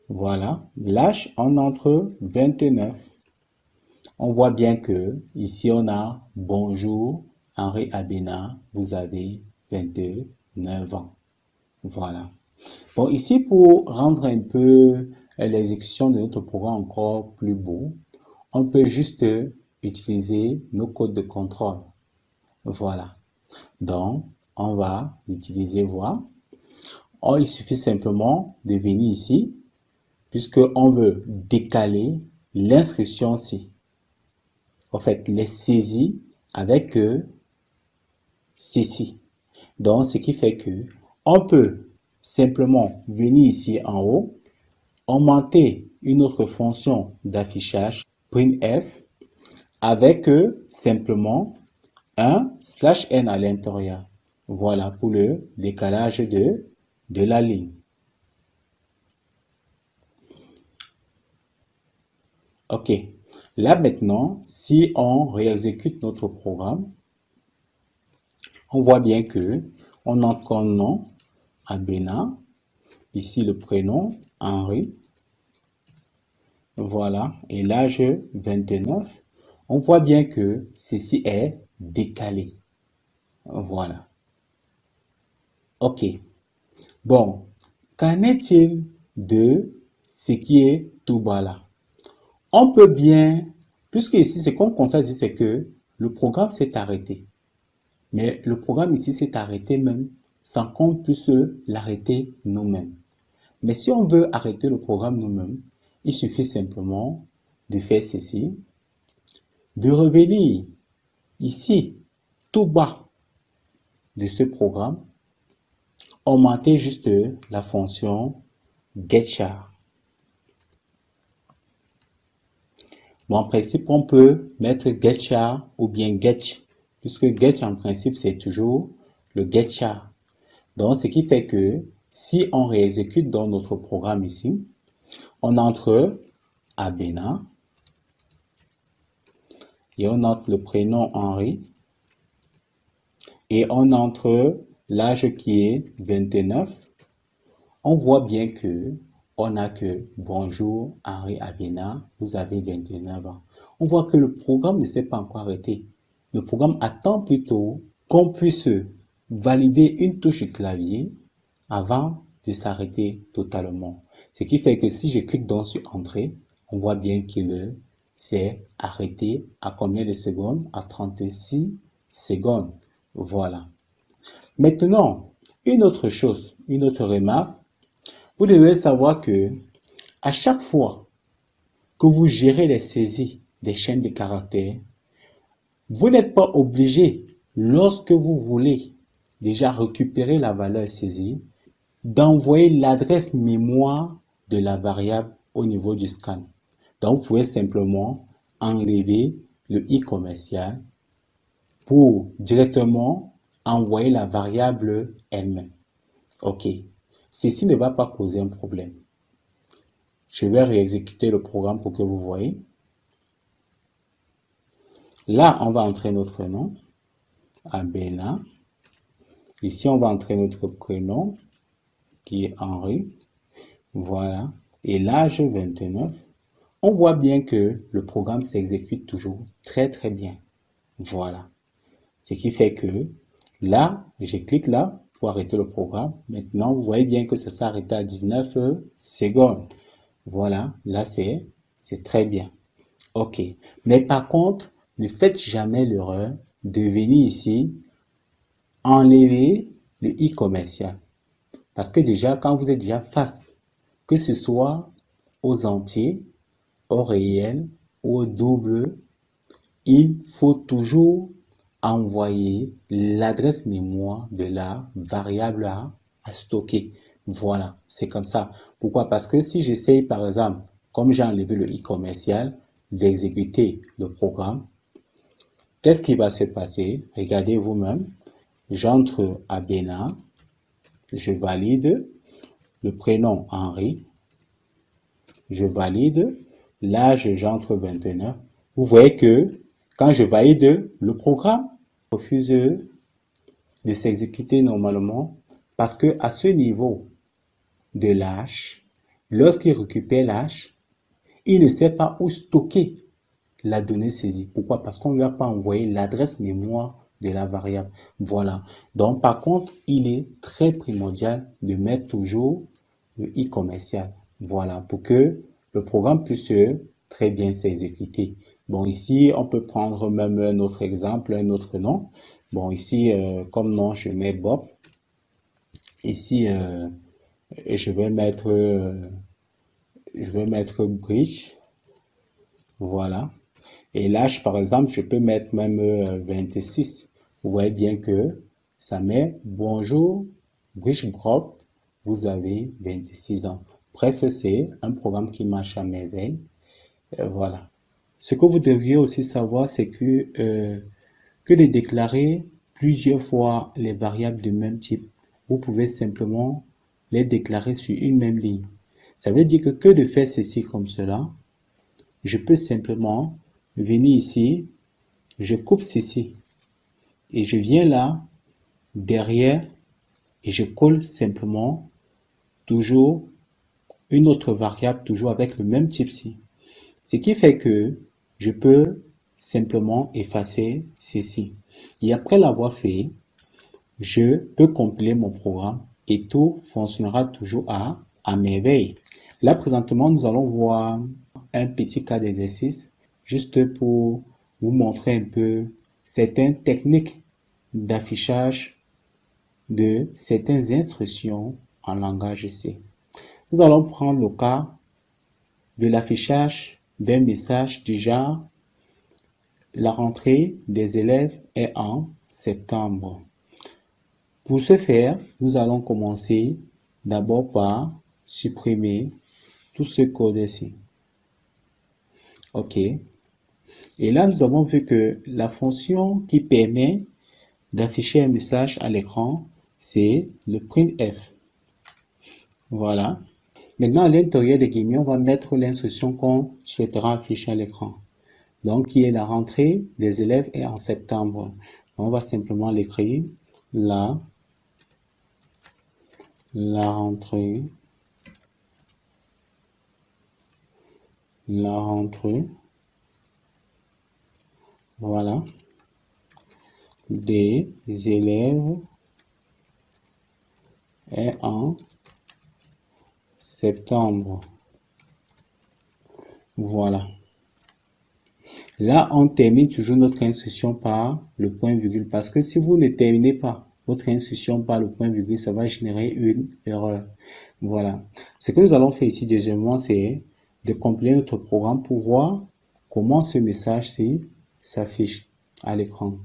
Voilà. L'âge, on entre 29. On voit bien que ici, on a bonjour, Henri Abena, vous avez 29 ans. Voilà. Bon, ici, pour rendre un peu l'exécution de notre programme encore plus beau, on peut juste utiliser nos codes de contrôle. Voilà. Donc, on va utiliser voir. Il suffit simplement de venir ici, puisque on veut décaler l'instruction ci. En fait, les saisies avec ceci. Donc, ce qui fait que on peut simplement venir ici en haut, augmenter une autre fonction d'affichage, printf, avec simplement un /n à l'intérieur. Voilà pour le décalage de la ligne. OK. Là maintenant, si on réexécute notre programme, on voit bien que on entre comme nom Abena. Ici le prénom Henri. Voilà. Et l'âge 29. On voit bien que ceci est décalé. Voilà. OK. Bon. Qu'en est-il de ce qui est tout bas là? On peut bien, puisque ici, ce qu'on constate ici, c'est que le programme s'est arrêté. Mais le programme ici s'est arrêté même sans qu'on puisse l'arrêter nous-mêmes. Mais si on veut arrêter le programme nous-mêmes, il suffit simplement de faire ceci, de revenir ici, tout bas de ce programme, augmenter juste la fonction getChar. Bon, en principe, on peut mettre getChar ou bien get, puisque get en principe, c'est toujours le getChar. Donc, ce qui fait que si on réexécute dans notre programme ici, on entre Abena et on entre le prénom Henri et on entre l'âge qui est 29. On voit bien que on a que bonjour Henri Abena, vous avez 29 ans. On voit que le programme ne s'est pas encore arrêté. Le programme attend plutôt qu'on puisse valider une touche du clavier avant de s'arrêter totalement. Ce qui fait que si je clique donc sur Entrée, on voit bien qu'il s'est arrêté à combien de secondes? À 36 secondes. Voilà. Maintenant, une autre chose, une autre remarque, vous devez savoir que à chaque fois que vous gérez les saisies des chaînes de caractères, vous n'êtes pas obligé, lorsque vous voulez déjà récupérer la valeur saisie, d'envoyer l'adresse mémoire de la variable au niveau du scan. Donc, vous pouvez simplement enlever le i commercial pour directement envoyer la variable elle-même. OK. Ceci ne va pas causer un problème. Je vais réexécuter le programme pour que vous voyez. Là, on va entrer notre nom, Abena. Ici, on va entrer notre prénom, qui est Henri. Voilà. Et l'âge 29. On voit bien que le programme s'exécute toujours très bien. Voilà. Ce qui fait que là, je clique là pour arrêter le programme. Maintenant, vous voyez bien que ça s'est arrêté à 19 secondes. Voilà, là c'est très bien. OK. Mais par contre, ne faites jamais l'erreur de venir ici enlever le i commercial. Parce que déjà, quand vous êtes déjà face, que ce soit aux entiers, au réel ou au double, il faut toujours envoyer l'adresse mémoire de la variable à stocker. Voilà, c'est comme ça. Pourquoi? Parce que si j'essaye, par exemple, comme j'ai enlevé le i commercial, d'exécuter le programme, qu'est-ce qui va se passer? Regardez vous-même. J'entre à Bénin, je valide le prénom Henri, je valide, l'âge j'entre 29. Vous voyez que quand je valide, le programme refuse de s'exécuter normalement parce que à ce niveau de l'âge, lorsqu'il récupère l'âge, il ne sait pas où stocker la donnée saisie. Pourquoi? Parce qu'on ne lui a pas envoyé l'adresse mémoire de la variable. Voilà. Donc, par contre, il est très primordial de mettre toujours le i commercial. Voilà. Pour que le programme puisse très bien s'exécuter. Bon, ici, on peut prendre même un autre exemple, un autre nom. Bon, ici, comme nom, je mets Bob. Ici, je vais mettre Bridge. Voilà. Et l'âge, par exemple, je peux mettre même 26. Vous voyez bien que ça met bonjour, Bridge Group, vous avez 26 ans. Bref, c'est un programme qui marche à merveille. Voilà. Ce que vous devriez aussi savoir, c'est que de déclarer plusieurs fois les variables de même type, vous pouvez simplement les déclarer sur une même ligne. Ça veut dire que de faire ceci comme cela, je peux simplement venir ici, je coupe ceci et je viens là, derrière, et je colle simplement toujours une autre variable, toujours avec le même type-ci. Ce qui fait que je peux simplement effacer ceci. Et après l'avoir fait, je peux compiler mon programme et tout fonctionnera toujours à merveille. Là, présentement, nous allons voir un petit cas d'exercice juste pour vous montrer un peu certaines techniques d'affichage de certaines instructions en langage C. Nous allons prendre le cas de l'affichage d'un message du genre la rentrée des élèves est en septembre. Pour ce faire, nous allons commencer d'abord par supprimer tout ce code-ci. OK. Et là, nous avons vu que la fonction qui permet d'afficher un message à l'écran, c'est le printf. Voilà. Maintenant, à l'intérieur des guillemets, on va mettre l'instruction qu'on souhaitera afficher à l'écran. Donc, qui est la rentrée des élèves est en septembre. On va simplement l'écrire. La rentrée. La rentrée. Voilà. Des élèves est en septembre. Voilà. Là, on termine toujours notre instruction par le point virgule parce que si vous ne terminez pas votre instruction par le point virgule, ça va générer une erreur. Voilà. Ce que nous allons faire ici, deuxièmement, c'est de compiler notre programme pour voir comment ce message-ci s'affiche à l'écran.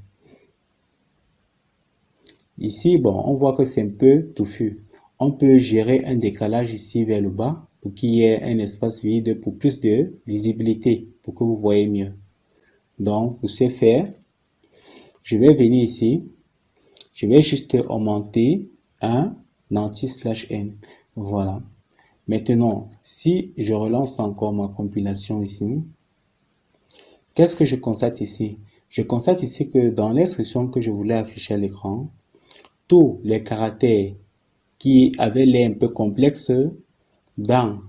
Ici, bon, on voit que c'est un peu touffu. On peut gérer un décalage ici vers le bas pour qu'il y ait un espace vide pour plus de visibilité, pour que vous voyez mieux. Donc, pour ce faire, je vais venir ici, je vais juste augmenter un anti/n. Voilà. Maintenant, si je relance encore ma compilation ici, qu'est-ce que je constate ici? Je constate ici que dans l'instruction que je voulais afficher à l'écran, tous les caractères qui avaient l'air un peu complexes dans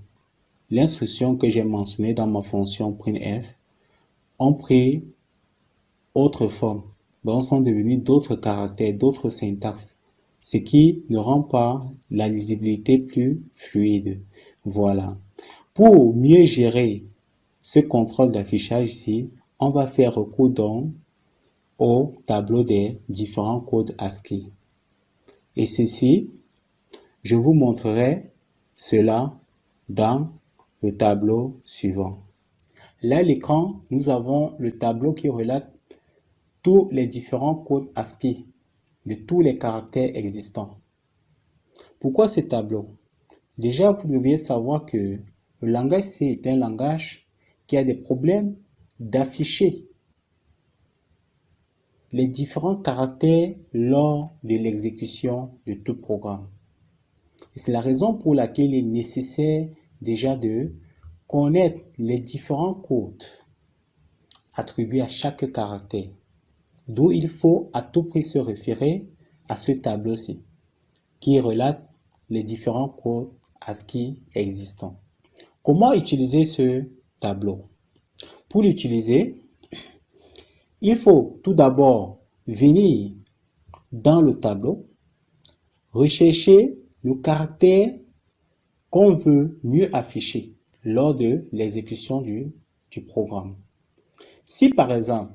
l'instruction que j'ai mentionnée dans ma fonction printf ont pris autre forme. Donc, sont devenus d'autres caractères, d'autres syntaxes, ce qui ne rend pas la lisibilité plus fluide. Voilà. Pour mieux gérer ce contrôle d'affichage ici, on va faire recours donc au tableau des différents codes ASCII. Et ceci, je vous montrerai cela dans le tableau suivant. Là, à l'écran, nous avons le tableau qui relate tous les différents codes ASCII de tous les caractères existants. Pourquoi ce tableau? déjà vous deviez savoir que le langage C est un langage qui a des problèmes d'afficher les différents caractères lors de l'exécution de tout programme. Et c'est la raison pour laquelle il est nécessaire déjà de connaître les différents codes attribués à chaque caractère. D'où il faut à tout prix se référer à ce tableau-ci, qui relate les différents codes ASCII existants. Comment utiliser ce tableau? Pour l'utiliser, il faut tout d'abord venir dans le tableau, rechercher le caractère qu'on veut mieux afficher lors de l'exécution du programme. Si par exemple,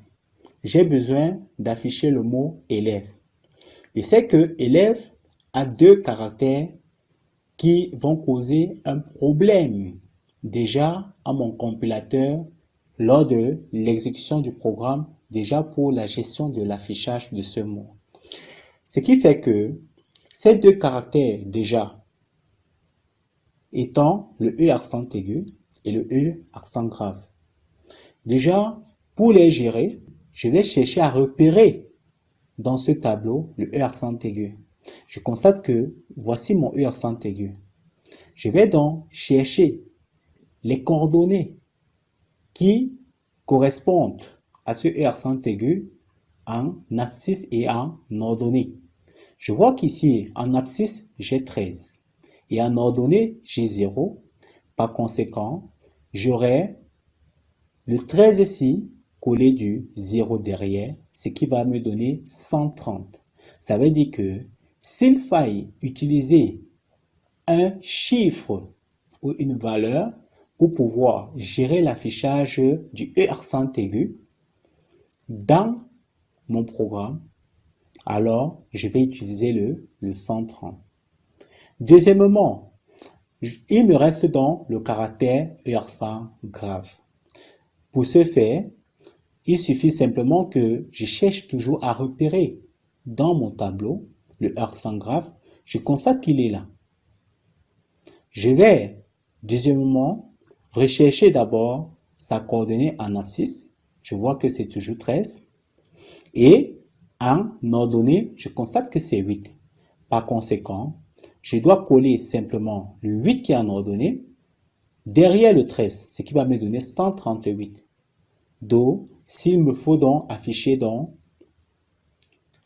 j'ai besoin d'afficher le mot élève, je sais que élève a deux caractères qui vont causer un problème déjà à mon compilateur lors de l'exécution du programme, déjà pour la gestion de l'affichage de ce mot. Ce qui fait que ces deux caractères déjà étant le E accent aigu et le E accent grave. Déjà, pour les gérer, je vais chercher à repérer dans ce tableau le E accent aigu. Je constate que voici mon E accent aigu. Je vais donc chercher les coordonnées qui correspondent à ce E accent aigu en abscisse et en ordonnée. Je vois qu'ici, en abscisse, j'ai 13 et en ordonnée, j'ai 0. Par conséquent, j'aurai le 13 ici collé du 0 derrière, ce qui va me donner 130. Ça veut dire que s'il faille utiliser un chiffre ou une valeur pour pouvoir gérer l'affichage du E accent aigu dans mon programme, alors je vais utiliser le 130. Deuxièmement, il me reste donc le caractère E accent grave. Pour ce faire, il suffit simplement que je cherche toujours à repérer dans mon tableau le E accent grave. Je constate qu'il est là. Je vais, deuxièmement, rechercher d'abord sa coordonnée en abscisse. Je vois que c'est toujours 13. Et en ordonnée, je constate que c'est 8. Par conséquent, je dois coller simplement le 8 qui est en ordonnée derrière le 13, ce qui va me donner 138. Donc, s'il me faut donc afficher donc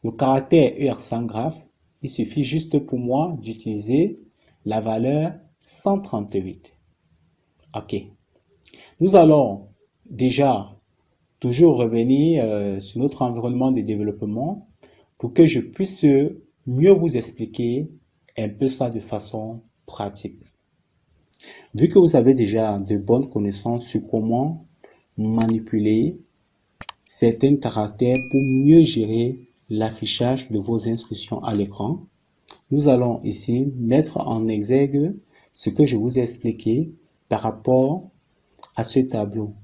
le caractère E accent grave, il suffit juste pour moi d'utiliser la valeur 138. OK. Nous allons déjà toujours revenir sur notre environnement de développement pour que je puisse mieux vous expliquer un peu ça de façon pratique. Vu que vous avez déjà de bonnes connaissances sur comment manipuler certains caractères pour mieux gérer l'affichage de vos instructions à l'écran, nous allons ici mettre en exergue ce que je vous ai expliqué par rapport à ce tableau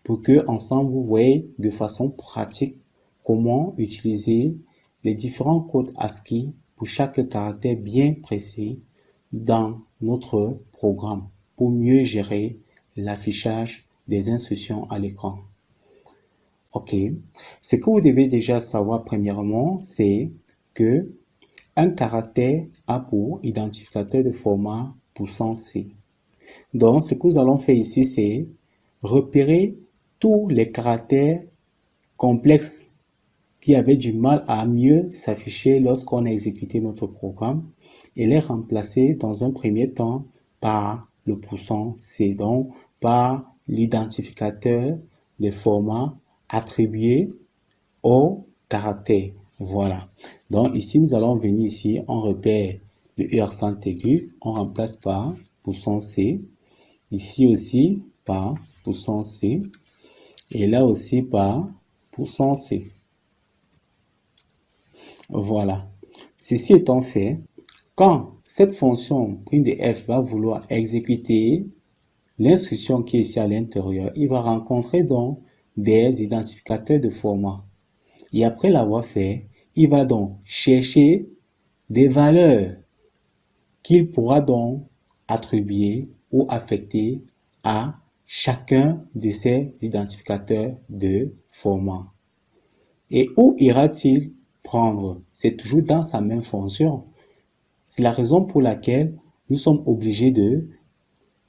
pour que ensemble vous voyez de façon pratique comment utiliser les différents codes ASCII pour chaque caractère bien précis dans notre programme pour mieux gérer l'affichage des instructions à l'écran. OK. Ce que vous devez déjà savoir premièrement, c'est que un caractère a pour identificateur de format %C. Donc, ce que nous allons faire ici, c'est repérer tous les caractères complexes qui avaient du mal à mieux s'afficher lorsqu'on a exécuté notre programme et les remplacer dans un premier temps par le %C, donc par l'identificateur de format attribué au caractère. Voilà. Donc ici, nous allons venir ici, on repère le E accent aigu, on remplace par %C. Ici aussi par %C. Et là aussi par %C. Voilà. Ceci étant fait, quand cette fonction printf va vouloir exécuter l'instruction qui est ici à l'intérieur, il va rencontrer donc des identificateurs de format. Et après l'avoir fait, il va donc chercher des valeurs qu'il pourra donc attribuer ou affecter à chacun de ces identificateurs de format. Et où ira-t-il prendre? C'est toujours dans sa même fonction. C'est la raison pour laquelle nous sommes obligés de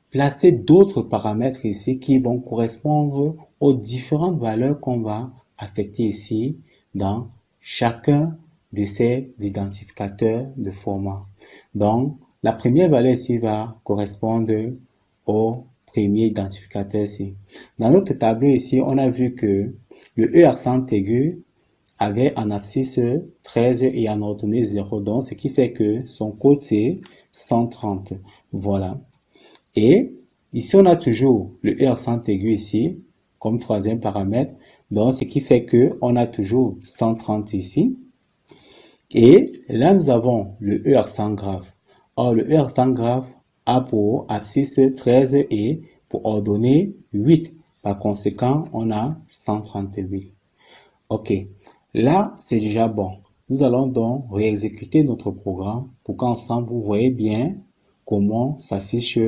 placer d'autres paramètres ici qui vont correspondre aux différentes valeurs qu'on va affecter ici dans chacun de ces identificateurs de format. Donc, la première valeur ici va correspondre au premier identificateur ici. Dans notre tableau ici, on a vu que le E accent aigu avait en abscisse 13 et en ordonnée 0. Donc, ce qui fait que son code c'est 130. Voilà. Et ici, on a toujours le E accent aigu ici, comme troisième paramètre. Donc, ce qui fait que on a toujours 130 ici. Et là, nous avons le E accent grave. Or, le E accent grave a pour abscisse 13 et pour ordonnée 8. Par conséquent, on a 138. OK. Là, c'est déjà bon. Nous allons donc réexécuter notre programme pour qu'ensemble, vous voyez bien comment s'affiche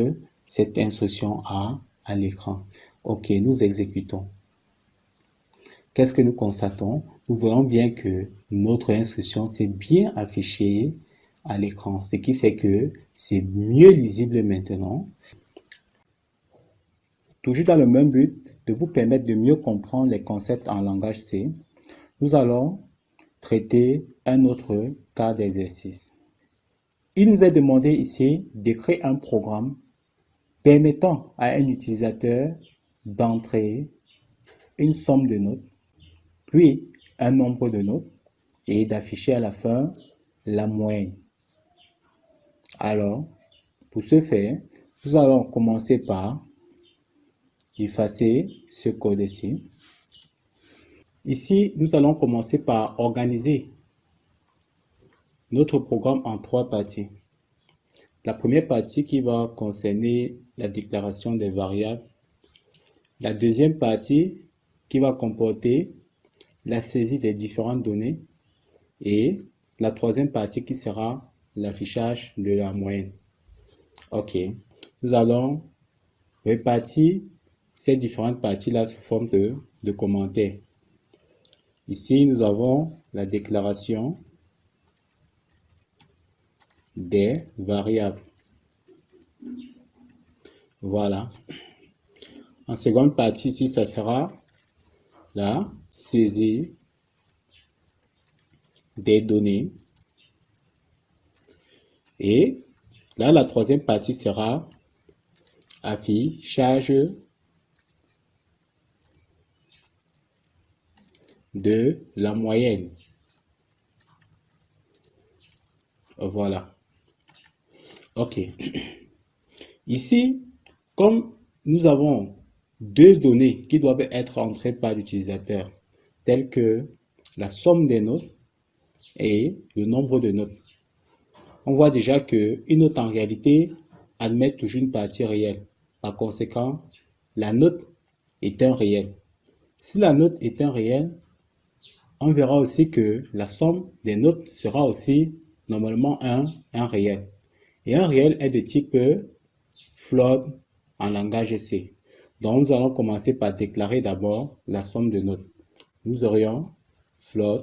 cette instruction A à l'écran. OK, nous exécutons. Qu'est-ce que nous constatons? Nous voyons bien que notre instruction s'est bien affichée à l'écran, ce qui fait que c'est mieux lisible maintenant. Toujours dans le même but de vous permettre de mieux comprendre les concepts en langage C, nous allons traiter un autre cas d'exercice. Il nous est demandé ici d'écrire un programme permettant à un utilisateur d'entrer une somme de notes, puis un nombre de notes, et d'afficher à la fin la moyenne. Alors, pour ce faire, nous allons commencer par effacer ce code ici. Ici, nous allons commencer par organiser notre programme en trois parties. La première partie qui va concerner la déclaration des variables. La deuxième partie qui va comporter la saisie des différentes données. Et la troisième partie qui sera l'affichage de la moyenne. OK. Nous allons répartir ces différentes parties-là sous forme de commentaires. Ici, nous avons la déclaration des variables. Voilà. En seconde partie, ici, ça sera la saisie des données. Et là, la troisième partie sera affichage de la moyenne. Voilà. OK. Ici, comme nous avons deux données qui doivent être entrées par l'utilisateur, telles que la somme des notes et le nombre de notes, on voit déjà que une note en réalité admet toujours une partie réelle. Par conséquent, la note est un réel. Si la note est un réel, on verra aussi que la somme des notes sera aussi normalement un réel. Et un réel est de type float en langage C. Donc, nous allons commencer par déclarer d'abord la somme de notes. Nous aurions float.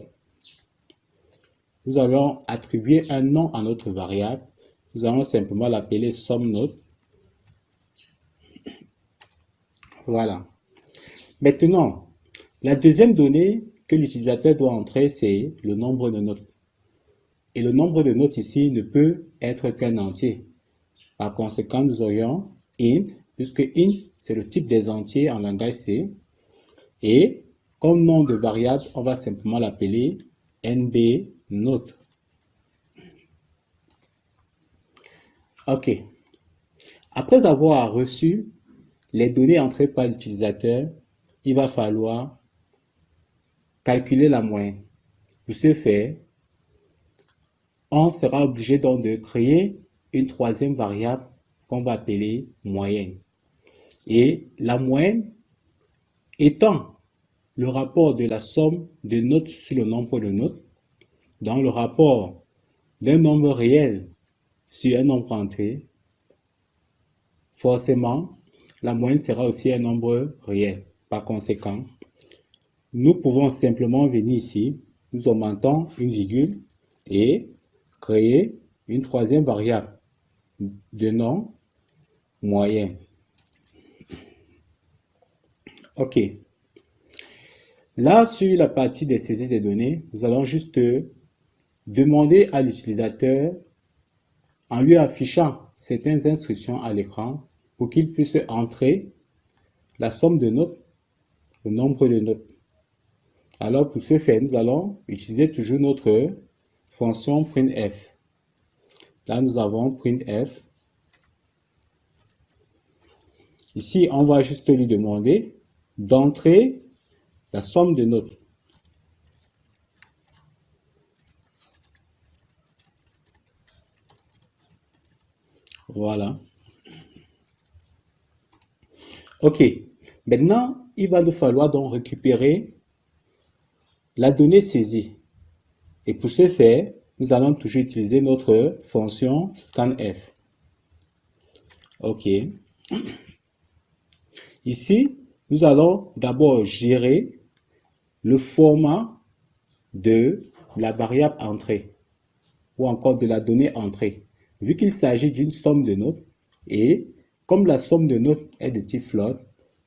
Nous allons attribuer un nom à notre variable. Nous allons simplement l'appeler somme note. Voilà. Maintenant, la deuxième donnée que l'utilisateur doit entrer, c'est le nombre de notes. Et le nombre de notes ici ne peut être qu'un entier. Par conséquent, nous aurions int, puisque int, c'est le type des entiers en langage C. Et comme nom de variable, on va simplement l'appeler nbNote. OK. Après avoir reçu les données entrées par l'utilisateur, il va falloir calculer la moyenne. Pour ce faire, on sera obligé donc de créer une troisième variable qu'on va appeler moyenne. Et la moyenne étant le rapport de la somme de notes sur le nombre de notes, dans le rapport d'un nombre réel sur un nombre entier, forcément, la moyenne sera aussi un nombre réel. Par conséquent, nous pouvons simplement venir ici, nous augmentons une virgule et créer une troisième variable de nom moyenne. OK. Là, sur la partie des saisies des données, nous allons juste demander à l'utilisateur, en lui affichant certaines instructions à l'écran, pour qu'il puisse entrer la somme de notes, le nombre de notes. Alors, pour ce faire, nous allons utiliser toujours notre fonction printf. Là, nous avons printf. Ici, on va juste lui demander d'entrer la somme de notes. Voilà. OK. Maintenant, il va nous falloir donc récupérer la donnée saisie. Et pour ce faire, nous allons toujours utiliser notre fonction scanf. OK. Ici, nous allons d'abord gérer le format de la variable entrée ou encore de la donnée entrée. Vu qu'il s'agit d'une somme de notes et comme la somme de notes est de type float,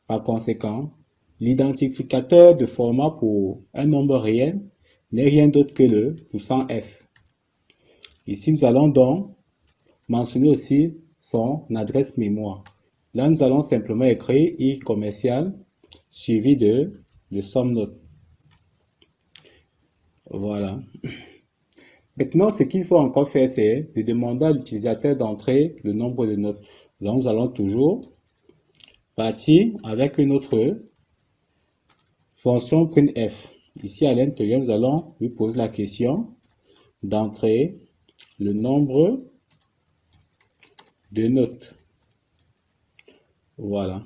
par conséquent, l'identificateur de format pour un nombre réel n'est rien d'autre que le %f. Ici, nous allons donc mentionner aussi son adresse mémoire. Là, nous allons simplement écrire i commercial suivi de somme note. Voilà. Maintenant, ce qu'il faut encore faire, c'est de demander à l'utilisateur d'entrer le nombre de notes. Donc, nous allons toujours partir avec une autre fonction printf. Ici, à l'intérieur, nous allons lui poser la question d'entrer le nombre de notes. Voilà.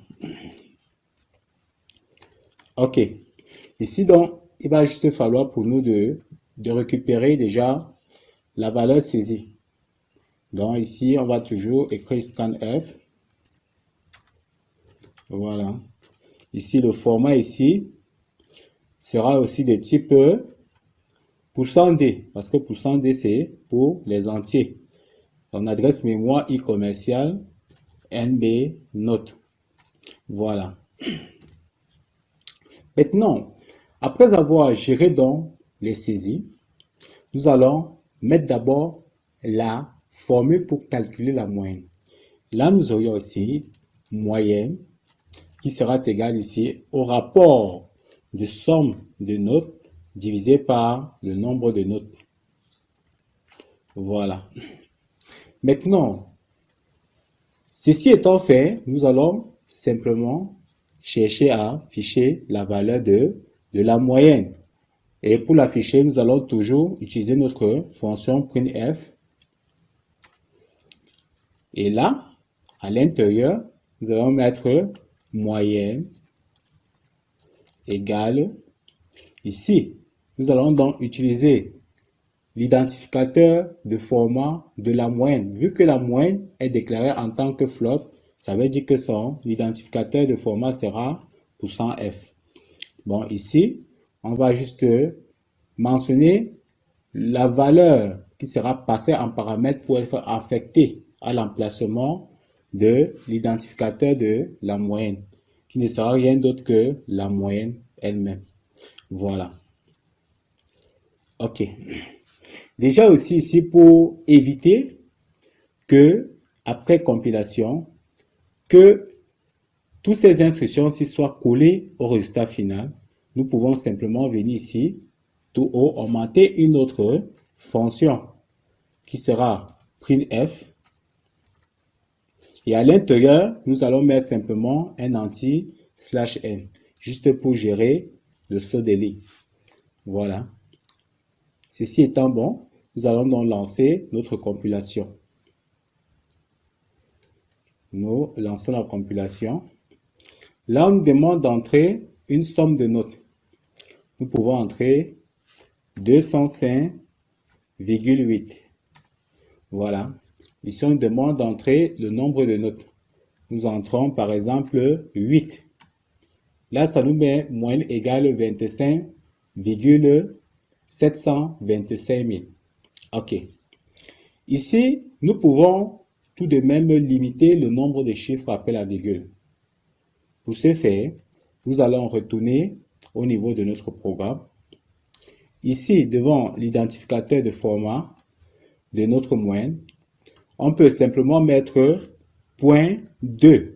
OK. Ici, donc, il va juste falloir pour nous de récupérer déjà la valeur saisie. Donc, ici, on va toujours écrire scanf. Voilà. Ici, le format ici sera aussi de type %D, parce que %D, c'est pour les entiers. Donc, adresse mémoire i commercial NB note. Voilà. Maintenant, après avoir géré donc les saisies, nous allons mettre d'abord la formule pour calculer la moyenne. Là, nous aurions ici moyenne qui sera égale ici au rapport de somme de notes divisé par le nombre de notes. Voilà. Maintenant, ceci étant fait, nous allons simplement chercher à afficher la valeur de la moyenne. Et pour l'afficher, nous allons toujours utiliser notre fonction printf. Et là, à l'intérieur, nous allons mettre moyenne égale. Ici, nous allons donc utiliser l'identificateur de format de la moyenne. Vu que la moyenne est déclarée en tant que float, ça veut dire que son identificateur de format sera %f. Bon, ici, on va juste mentionner la valeur qui sera passée en paramètre pour être affectée à l'emplacement de l'identificateur de la moyenne, qui ne sera rien d'autre que la moyenne elle-même. Voilà. OK. Déjà aussi ici, pour éviter que, après compilation, que toutes ces instructions-ci soient collées au résultat final, nous pouvons simplement venir ici, tout haut, augmenter une autre fonction qui sera printf. Et à l'intérieur, nous allons mettre simplement un anti/n, juste pour gérer le saut des lignes. Voilà. Ceci étant bon, nous allons donc lancer notre compilation. Nous lançons la compilation. Là, on nous demande d'entrer une somme de notes. Nous pouvons entrer 205,8. Voilà. Ici, on nous demande d'entrer le nombre de notes. nous entrons par exemple 8. Là, ça nous met moyenne égale 25,725 000. OK. Ici, nous pouvons tout de même limiter le nombre de chiffres après la virgule. Pour ce faire, nous allons retourner au niveau de notre programme. Ici, devant l'identificateur de format de notre moyenne, on peut simplement mettre .2.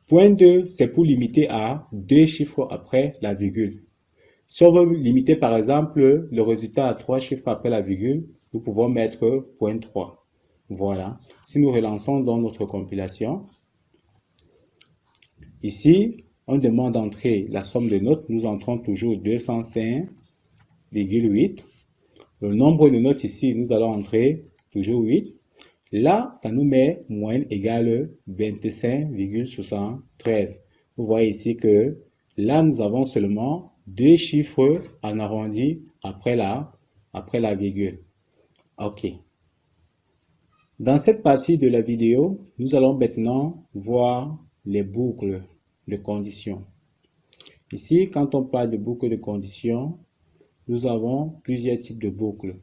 .2, c'est pour limiter à 2 chiffres après la virgule. Si on veut limiter par exemple le résultat à 3 chiffres après la virgule, nous pouvons mettre .3. Voilà. Si nous relançons dans notre compilation, ici, on demande d'entrer la somme de notes. Nous entrons toujours 205,8. Le nombre de notes ici, nous allons entrer toujours 8. Là, ça nous met moyenne égale 25,73. Vous voyez ici que là, nous avons seulement 2 chiffres en arrondi après la virgule. OK. Dans cette partie de la vidéo, nous allons maintenant voir les boucles de conditions. Ici, quand on parle de boucles de conditions, nous avons plusieurs types de boucles.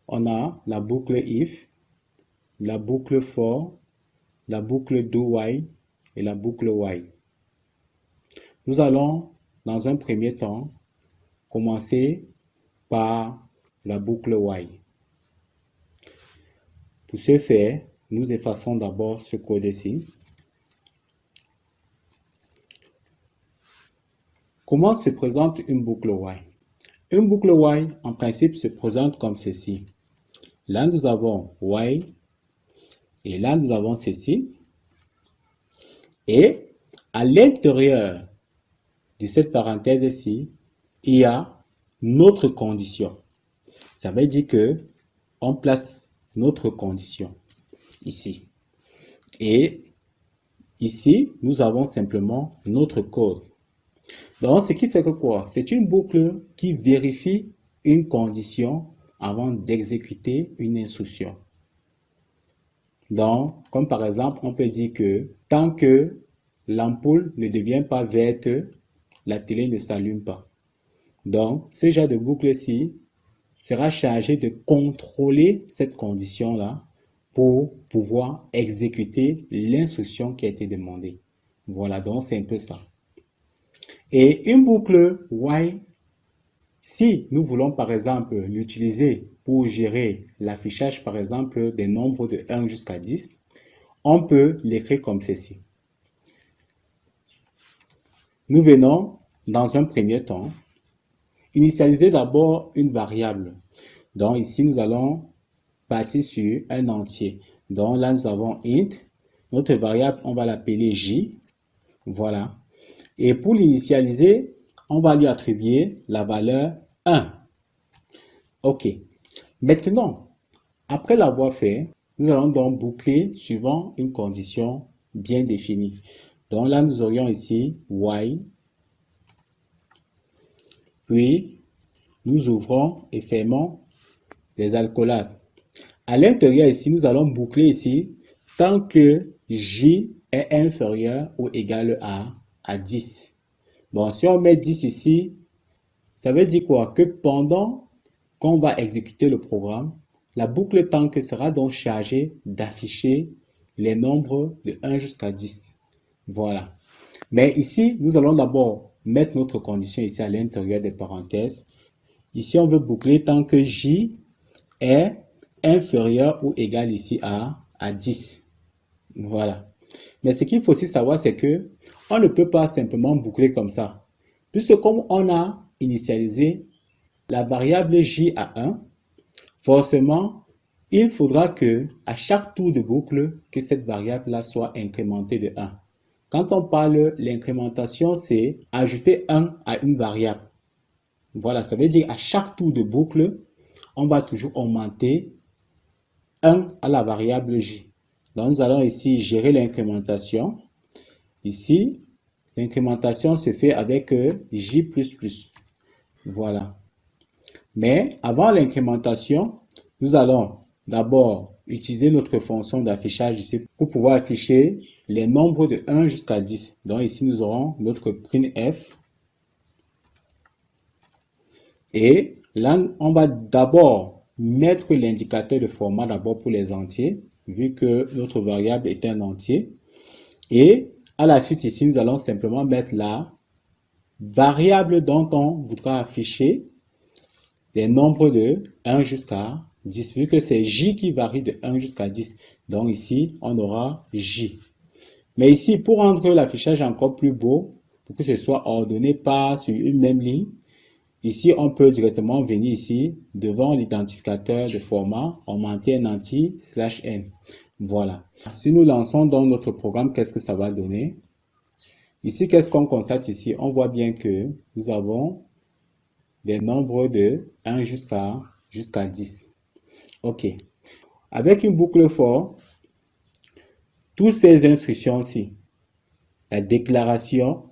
On a la boucle if, la boucle for, la boucle do while et la boucle while. Nous allons, dans un premier temps, commencer par la boucle while. Pour ce faire, nous effaçons d'abord ce code-ci. Comment se présente une boucle while? Une boucle while, en principe, se présente comme ceci. Là, nous avons while. Et là, nous avons ceci. Et à l'intérieur de cette parenthèse-ci, il y a notre condition. Ça veut dire que on place notre condition ici. Et ici, nous avons simplement notre code. Donc, ce qui fait que quoi? C'est une boucle qui vérifie une condition avant d'exécuter une instruction. Donc, comme par exemple, on peut dire que tant que l'ampoule ne devient pas verte, la télé ne s'allume pas. Donc, ce genre de boucle-ci sera chargé de contrôler cette condition-là pour pouvoir exécuter l'instruction qui a été demandée. Voilà, donc c'est un peu ça. Et une boucle while, si nous voulons par exemple l'utiliser pour gérer l'affichage par exemple des nombres de 1 jusqu'à 10, on peut l'écrire comme ceci. Nous venons dans un premier temps initialiser d'abord une variable. Donc ici nous allons partir sur un entier. Donc là nous avons int, notre variable on va l'appeler j, voilà. Et pour l'initialiser, on va lui attribuer la valeur 1. OK. Maintenant, après l'avoir fait, nous allons donc boucler suivant une condition bien définie. Donc là, nous aurions ici while. Puis, nous ouvrons et fermons les alcoolates. À l'intérieur ici, nous allons boucler ici tant que j est inférieur ou égal à 10. Bon, si on met 10 ici, ça veut dire quoi? Que pendant qu'on va exécuter le programme, la boucle tank sera donc chargée d'afficher les nombres de 1 jusqu'à 10. Voilà. Mais ici, nous allons d'abord mettre notre condition ici à l'intérieur des parenthèses. Ici, on veut boucler tant que j est inférieur ou égal ici à 10. Voilà. Mais ce qu'il faut aussi savoir, c'est que on ne peut pas simplement boucler comme ça. Puisque comme on a initialisé la variable j à 1, forcément, il faudra que à chaque tour de boucle, que cette variable-là soit incrémentée de 1. Quand on parle l'incrémentation, c'est ajouter 1 à une variable. Voilà, ça veut dire à chaque tour de boucle, on va toujours augmenter 1 à la variable j. Donc, nous allons ici gérer l'incrémentation. Ici, l'incrémentation se fait avec j++. Voilà. Mais avant l'incrémentation, nous allons d'abord utiliser notre fonction d'affichage ici pour pouvoir afficher les nombres de 1 jusqu'à 10. Donc ici, nous aurons notre printf. Et là, on va d'abord mettre l'indicateur de format d'abord pour les entiers, vu que notre variable est un entier. Et à la suite ici, nous allons simplement mettre la variable dont on voudra afficher les nombres de 1 jusqu'à 10, vu que c'est J qui varie de 1 jusqu'à 10. Donc ici, on aura J. Mais ici, pour rendre l'affichage encore plus beau, pour que ce soit ordonné pas sur une même ligne, ici, on peut directement venir ici, devant l'identificateur de format, augmenter un entier /n. Voilà. Si nous lançons dans notre programme, qu'est-ce que ça va donner? Ici, qu'est-ce qu'on constate ici? On voit bien que nous avons des nombres de 1 jusqu'à 10. OK. Avec une boucle for, toutes ces instructions-ci, la déclaration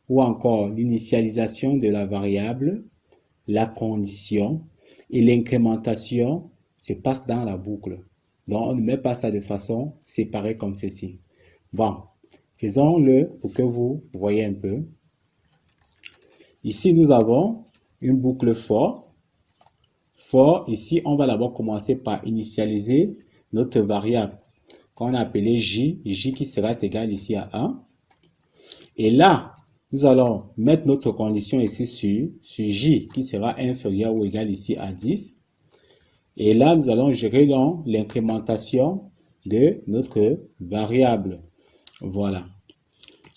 ou encore l'initialisation de la variable, la condition et l'incrémentation se passent dans la boucle. Donc, on ne met pas ça de façon séparée comme ceci. Bon, faisons-le pour que vous voyez un peu. Ici, nous avons une boucle for. For, ici, on va d'abord commencer par initialiser notre variable qu'on a appelée J qui sera égal ici à 1. Et là, nous allons mettre notre condition ici sur J qui sera inférieur ou égal ici à 10. Et là, nous allons gérer donc l'incrémentation de notre variable. Voilà.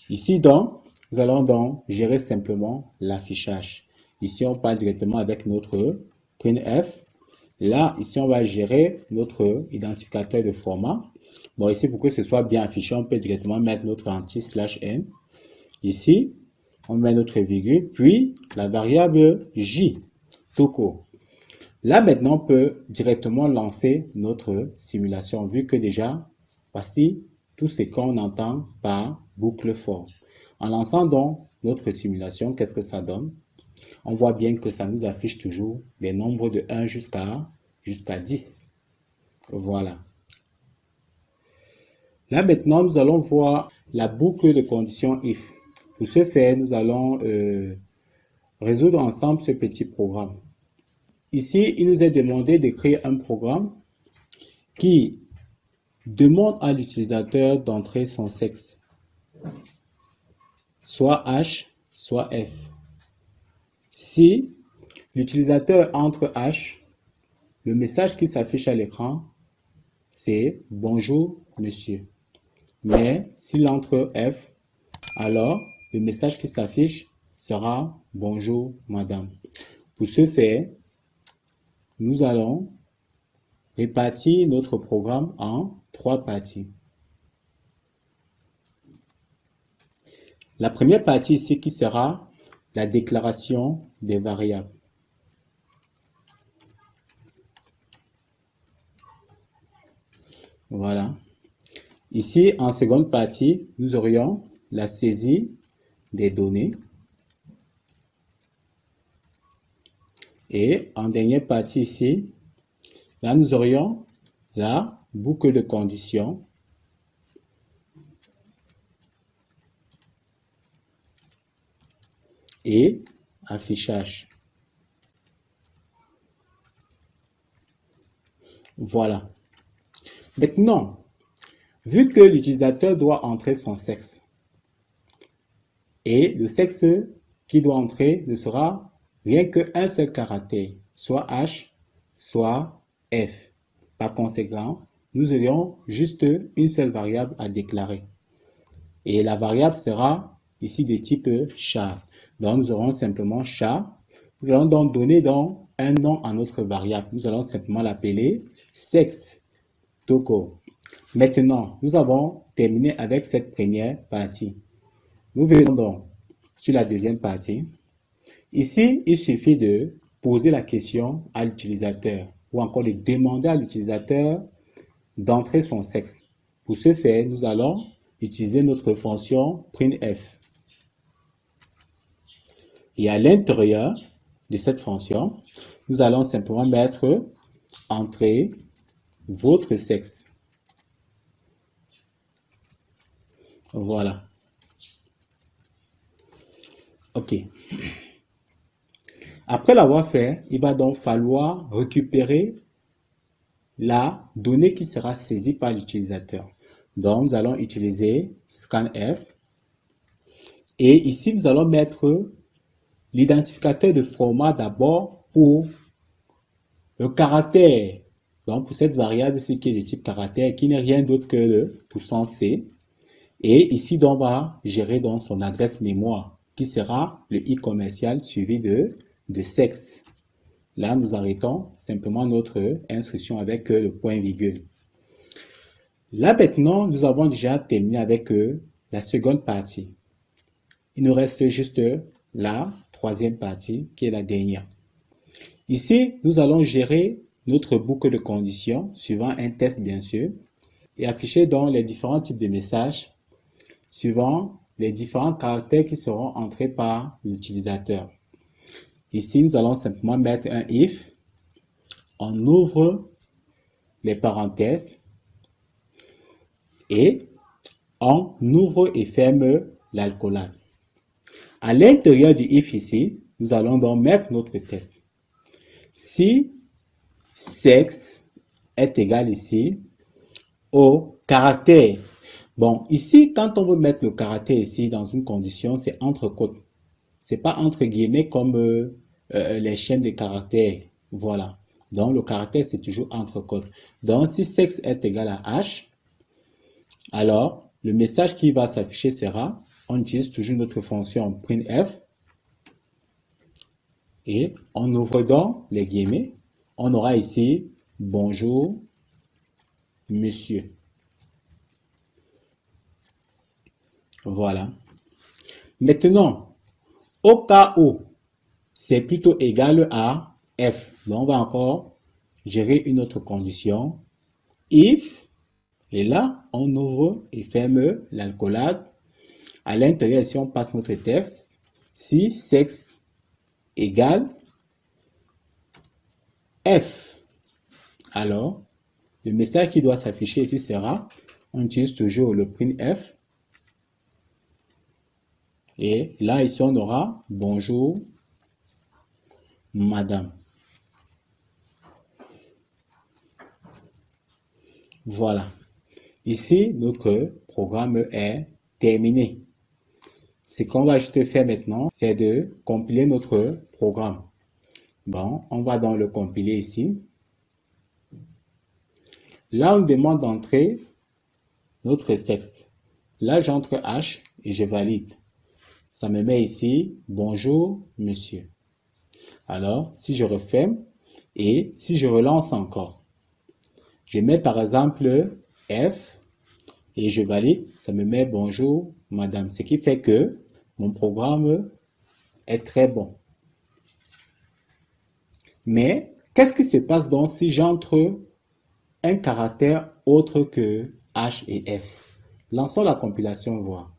Ici donc, nous allons donc gérer simplement l'affichage. Ici, on part directement avec notre printf. Là, ici, on va gérer notre identificateur de format. Bon, ici, pour que ce soit bien affiché, on peut directement mettre notre entier /n. Ici, on met notre virgule, puis la variable J, tout court. Là, maintenant, on peut directement lancer notre simulation, vu que déjà, voici tout ce qu'on entend par boucle for. En lançant donc notre simulation, qu'est-ce que ça donne? On voit bien que ça nous affiche toujours les nombres de 1 jusqu'à 10. Voilà. Là, maintenant, nous allons voir la boucle de condition if. Pour ce faire, nous allons résoudre ensemble ce petit programme. Ici, il nous est demandé d'écrire un programme qui demande à l'utilisateur d'entrer son sexe, soit H, soit F. Si l'utilisateur entre H, le message qui s'affiche à l'écran, c'est « Bonjour, monsieur ». Mais s'il entre F, alors le message qui s'affiche sera « Bonjour, madame ». Pour ce faire, nous allons répartir notre programme en 3 parties. La première partie ici qui sera la déclaration des variables. Voilà. Ici, en seconde partie, nous aurions la saisie des données. Et en dernière partie ici, là, nous aurions la boucle de conditions. Et affichage. Voilà. Maintenant, vu que l'utilisateur doit entrer son sexe, et le sexe qui doit entrer ne sera rien qu'un seul caractère, soit H, soit F. Par conséquent, nous aurions juste une seule variable à déclarer. Et la variable sera ici de type char. Donc, nous aurons simplement char. Nous allons donc donner donc un nom à notre variable. Nous allons simplement l'appeler sexe. Tout court. Maintenant, nous avons terminé avec cette première partie. Nous venons donc sur la deuxième partie. Ici, il suffit de poser la question à l'utilisateur ou encore de demander à l'utilisateur d'entrer son sexe. Pour ce faire, nous allons utiliser notre fonction printf. Et à l'intérieur de cette fonction, nous allons simplement mettre « Entrez votre sexe ». Voilà. OK. Après l'avoir fait, il va donc falloir récupérer la donnée qui sera saisie par l'utilisateur. Donc, nous allons utiliser scanf. Et ici, nous allons mettre l'identificateur de format d'abord pour le caractère. Donc, pour cette variable, c'est qui est de type caractère, qui n'est rien d'autre que le %C. Et ici, donc, on va gérer donc son adresse mémoire, qui sera le i commercial suivi de sexe. Là, nous arrêtons simplement notre instruction avec le point virgule. Là, maintenant, nous avons déjà terminé avec la seconde partie. Il nous reste juste la troisième partie, qui est la dernière. Ici, nous allons gérer notre boucle de conditions, suivant un test, bien sûr, et afficher donc les différents types de messages, suivant les différents caractères qui seront entrés par l'utilisateur. Ici, nous allons simplement mettre un if. On ouvre les parenthèses et on ouvre et ferme l'alcoolade. À l'intérieur du if ici, nous allons donc mettre notre test. Si sexe est égal ici au caractère. Bon, ici, quand on veut mettre le caractère ici dans une condition, c'est entre côtes. C'est pas entre guillemets comme les chaînes de caractères. Voilà. Donc, le caractère, c'est toujours entre côtes. Donc, si sexe est égal à H, alors, le message qui va s'afficher sera, on utilise toujours notre fonction printf, et on ouvre donc les guillemets. On aura ici, bonjour, monsieur. Voilà. Maintenant, au cas où c'est plutôt égal à F, donc on va encore gérer une autre condition. If, et là, on ouvre et ferme l'alcoolade. À l'intérieur, si on passe notre texte, si sexe égale F, alors le message qui doit s'afficher ici sera, on utilise toujours le printf, et là, ici, on aura bonjour, madame. Voilà. Ici, notre programme est terminé. Ce qu'on va juste faire maintenant, c'est de compiler notre programme. Bon, on va donc le compiler ici. Là, on demande d'entrer notre sexe. Là, j'entre H et je valide. Ça me met ici, bonjour, monsieur. Alors, si je referme et si je relance encore, je mets par exemple F et je valide, ça me met bonjour, madame. Ce qui fait que mon programme est très bon. Mais, qu'est-ce qui se passe donc si j'entre un caractère autre que H et F? Lançons la compilation voir.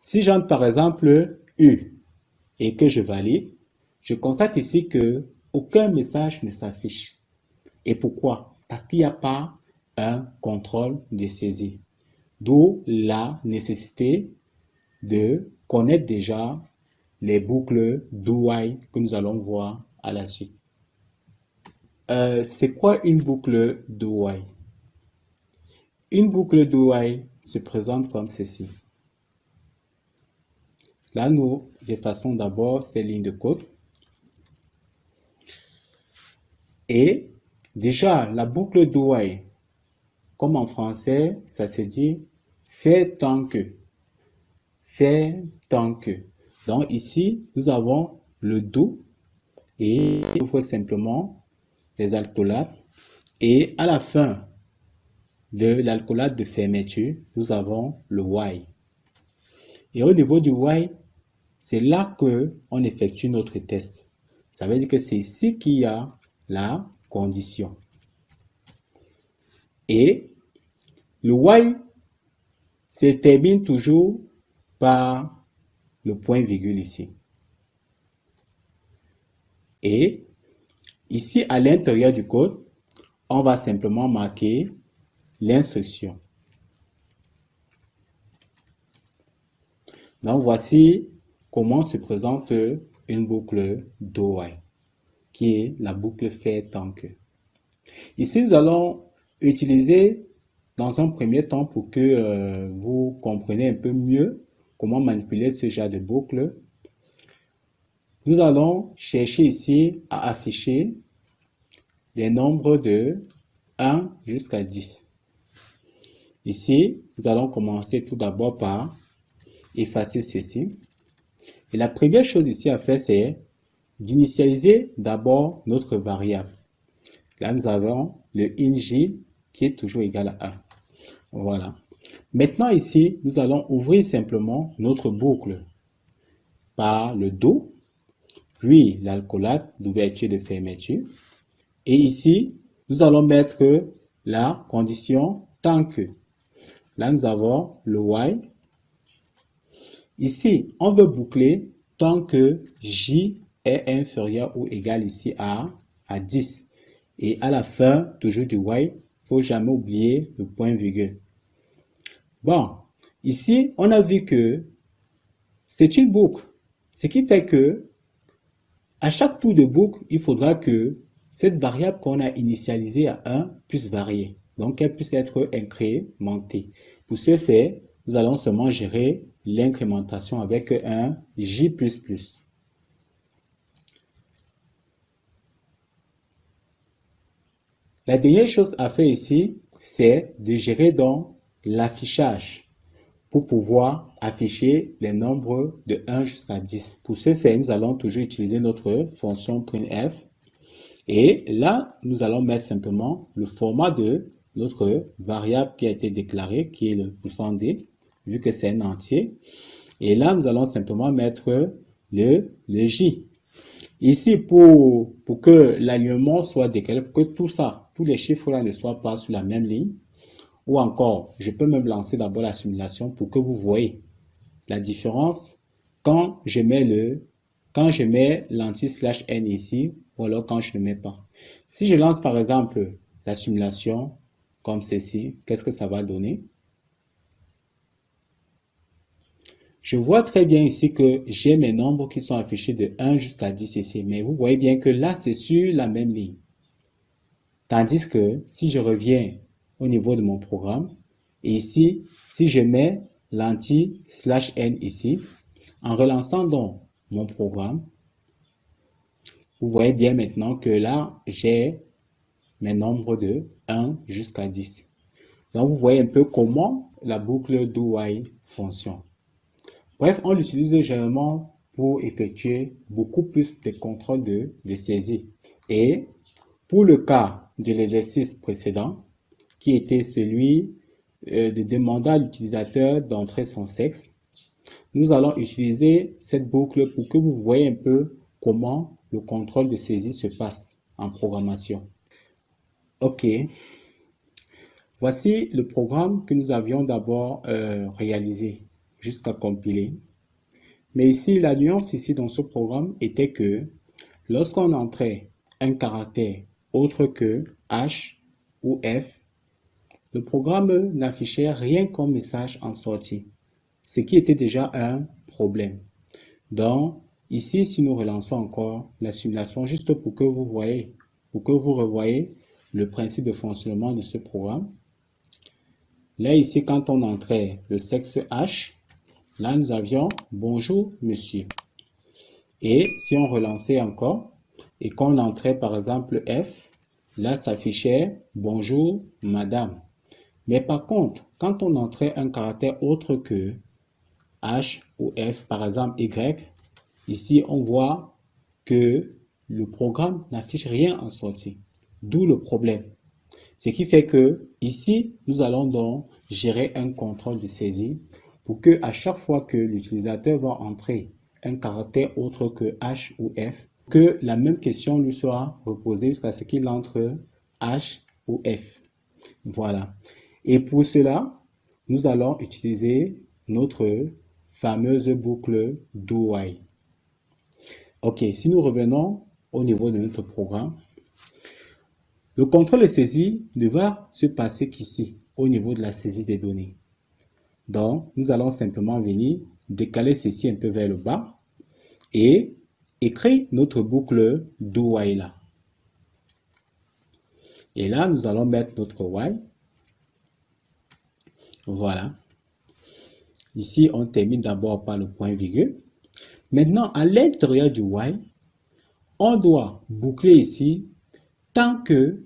Si j'entre par exemple U et que je valide, je constate ici que aucun message ne s'affiche. Et pourquoi? Parce qu'il n'y a pas un contrôle de saisie. D'où la nécessité de connaître déjà les boucles do while que nous allons voir à la suite. C'est quoi une boucle do while? Une boucle do while se présente comme ceci. Là, nous effaçons d'abord ces lignes de code. Et déjà, la boucle do while, comme en français, ça se dit fait tant que. Fait tant que. Donc ici, nous avons le do et on ouvre simplement les alcoolates. Et à la fin de l'alcoolate de fermeture, nous avons le while. Et au niveau du while, c'est là que on effectue notre test. Ça veut dire que c'est ici qu'il y a la condition. Et le while se termine toujours par le point virgule ici. Et ici, à l'intérieur du code, on va simplement marquer l'instruction. Donc, voici comment se présente une boucle do while, qui est la boucle fait tant que. Ici, nous allons utiliser dans un premier temps pour que vous compreniez un peu mieux comment manipuler ce genre de boucle. Nous allons chercher ici à afficher les nombres de 1 jusqu'à 10. Ici, nous allons commencer tout d'abord par effacer ceci. Et la première chose ici à faire, c'est d'initialiser d'abord notre variable. Là, nous avons le int qui est toujours égal à 1. Voilà. Maintenant ici, nous allons ouvrir simplement notre boucle par le do, puis l'alcoolate d'ouverture et de fermeture. Et ici, nous allons mettre la condition tant que. Là, nous avons le while. Ici, on veut boucler tant que j est inférieur ou égal ici à 10. Et à la fin, toujours du while, il ne faut jamais oublier le point virgule. Bon, ici, on a vu que c'est une boucle. Ce qui fait que à chaque tour de boucle, il faudra que cette variable qu'on a initialisée à 1 puisse varier. Donc, qu'elle puisse être incrémentée. Pour ce faire, nous allons seulement gérer l'incrémentation avec un j++. La dernière chose à faire ici, c'est de gérer donc l'affichage pour pouvoir afficher les nombres de 1 jusqu'à 10. Pour ce faire, nous allons toujours utiliser notre fonction printf. Et là, nous allons mettre simplement le format de notre variable qui a été déclarée, qui est le %d, vu que c'est un entier. Et là, nous allons simplement mettre le j. Ici, pour que l'alignement soit décalé, pour que tout ça, tous les chiffres-là ne soient pas sur la même ligne, ou encore, je peux même lancer d'abord la simulation pour que vous voyez la différence quand je mets l'anti/n ici, ou alors quand je ne le mets pas. Si je lance par exemple la simulation comme ceci, qu'est-ce que ça va donner? Je vois très bien ici que j'ai mes nombres qui sont affichés de 1 jusqu'à 10 ici, mais vous voyez bien que là, c'est sur la même ligne. Tandis que si je reviens au niveau de mon programme, et ici, si je mets l'anti/n ici, en relançant donc mon programme, vous voyez bien maintenant que là, j'ai mes nombres de 1 jusqu'à 10. Donc, vous voyez un peu comment la boucle do while fonctionne. Bref, on l'utilise généralement pour effectuer beaucoup plus de contrôles de saisie. Et pour le cas de l'exercice précédent, qui était celui de demander à l'utilisateur d'entrer son sexe, nous allons utiliser cette boucle pour que vous voyez un peu comment le contrôle de saisie se passe en programmation. Ok, voici le programme que nous avions d'abord réalisé jusqu'à compiler. Mais ici, la nuance ici dans ce programme était que lorsqu'on entrait un caractère autre que H ou F, le programme n'affichait rien comme message en sortie, ce qui était déjà un problème. Donc, ici, si nous relançons encore la simulation, juste pour que vous voyez, pour que vous revoyez le principe de fonctionnement de ce programme. Là, ici, quand on entrait le sexe H, là, nous avions « Bonjour, monsieur ». Et si on relançait encore et qu'on entrait par exemple F, là, s'affichait « Bonjour, madame ». Mais par contre, quand on entrait un caractère autre que H ou F, par exemple Y, ici, on voit que le programme n'affiche rien en sortie. D'où le problème. Ce qui fait que ici, nous allons donc gérer un contrôle de saisie pour que à chaque fois que l'utilisateur va entrer un caractère autre que H ou F, que la même question lui soit reposée jusqu'à ce qu'il entre H ou F. Voilà. Et pour cela, nous allons utiliser notre fameuse boucle do while. Ok, si nous revenons au niveau de notre programme, le contrôle de saisie ne va se passer qu'ici, au niveau de la saisie des données. Donc, nous allons simplement venir décaler ceci un peu vers le bas et écrire notre boucle do while là. Et là, nous allons mettre notre while. Voilà. Ici, on termine d'abord par le point virgule. Maintenant, à l'intérieur du while, on doit boucler ici tant que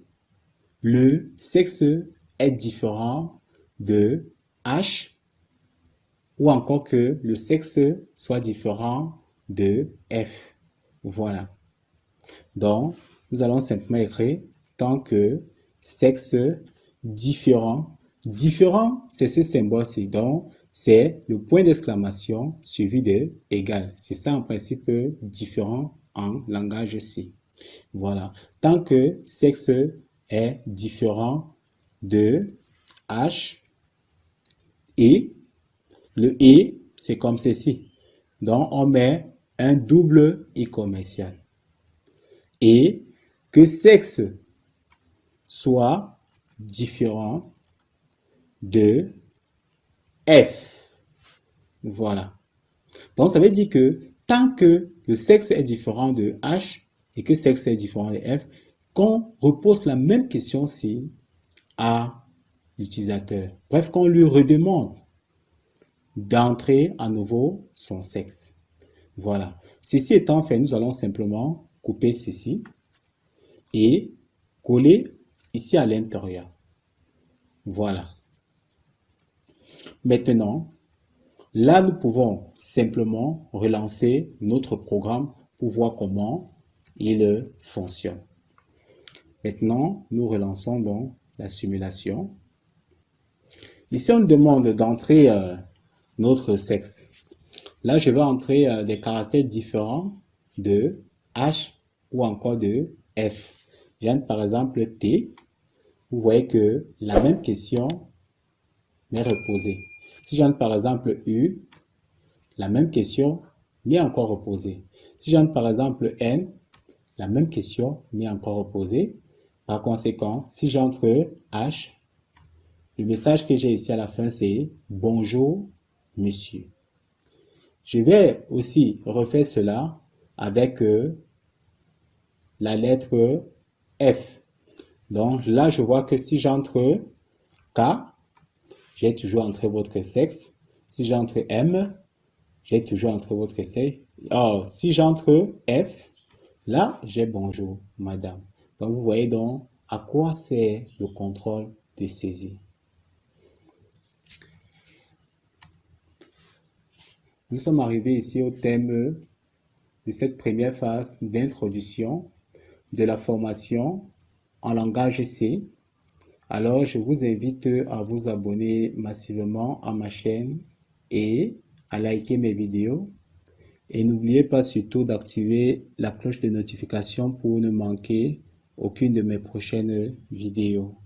le sexe est différent de H ou encore que le sexe soit différent de F. Voilà. Donc, nous allons simplement écrire tant que sexe différent. Différent, c'est ce symbole-ci. Donc, c'est le point d'exclamation suivi de égal. C'est ça en principe différent en langage C. Voilà. Tant que sexe est différent de H et le et, c'est comme ceci. Donc, on met un double i commercial. Et que sexe soit différent de F. Voilà. Donc, ça veut dire que tant que le sexe est différent de H et que sexe est différent de F, qu'on repose la même question-ci à l'utilisateur. Bref, qu'on lui redemande d'entrer à nouveau son sexe. Voilà. Ceci étant fait, nous allons simplement couper ceci et coller ici à l'intérieur. Voilà. Maintenant, là, nous pouvons simplement relancer notre programme pour voir comment il fonctionne. Maintenant, nous relançons donc la simulation. Ici, on nous demande d'entrer notre sexe. Là, je vais entrer des caractères différents de H ou encore de F. J'ai par exemple T. Vous voyez que la même question m'est reposée. Si j'entre par exemple U, la même question m'est encore reposée. Si j'entre par exemple N, la même question m'est encore reposée. Par conséquent, si j'entre H, le message que j'ai ici à la fin, c'est « Bonjour, monsieur ». Je vais aussi refaire cela avec la lettre F. Donc là, je vois que si j'entre K, j'ai toujours entré votre sexe. Si j'entre M, j'ai toujours entré votre sexe. Or, si j'entre F, là, j'ai bonjour, madame. Donc, vous voyez donc à quoi sert le contrôle de saisie. Nous sommes arrivés ici au thème de cette première phase d'introduction de la formation en langage C. Alors, je vous invite à vous abonner massivement à ma chaîne et à liker mes vidéos. Et n'oubliez pas surtout d'activer la cloche de notification pour ne manquer aucune de mes prochaines vidéos.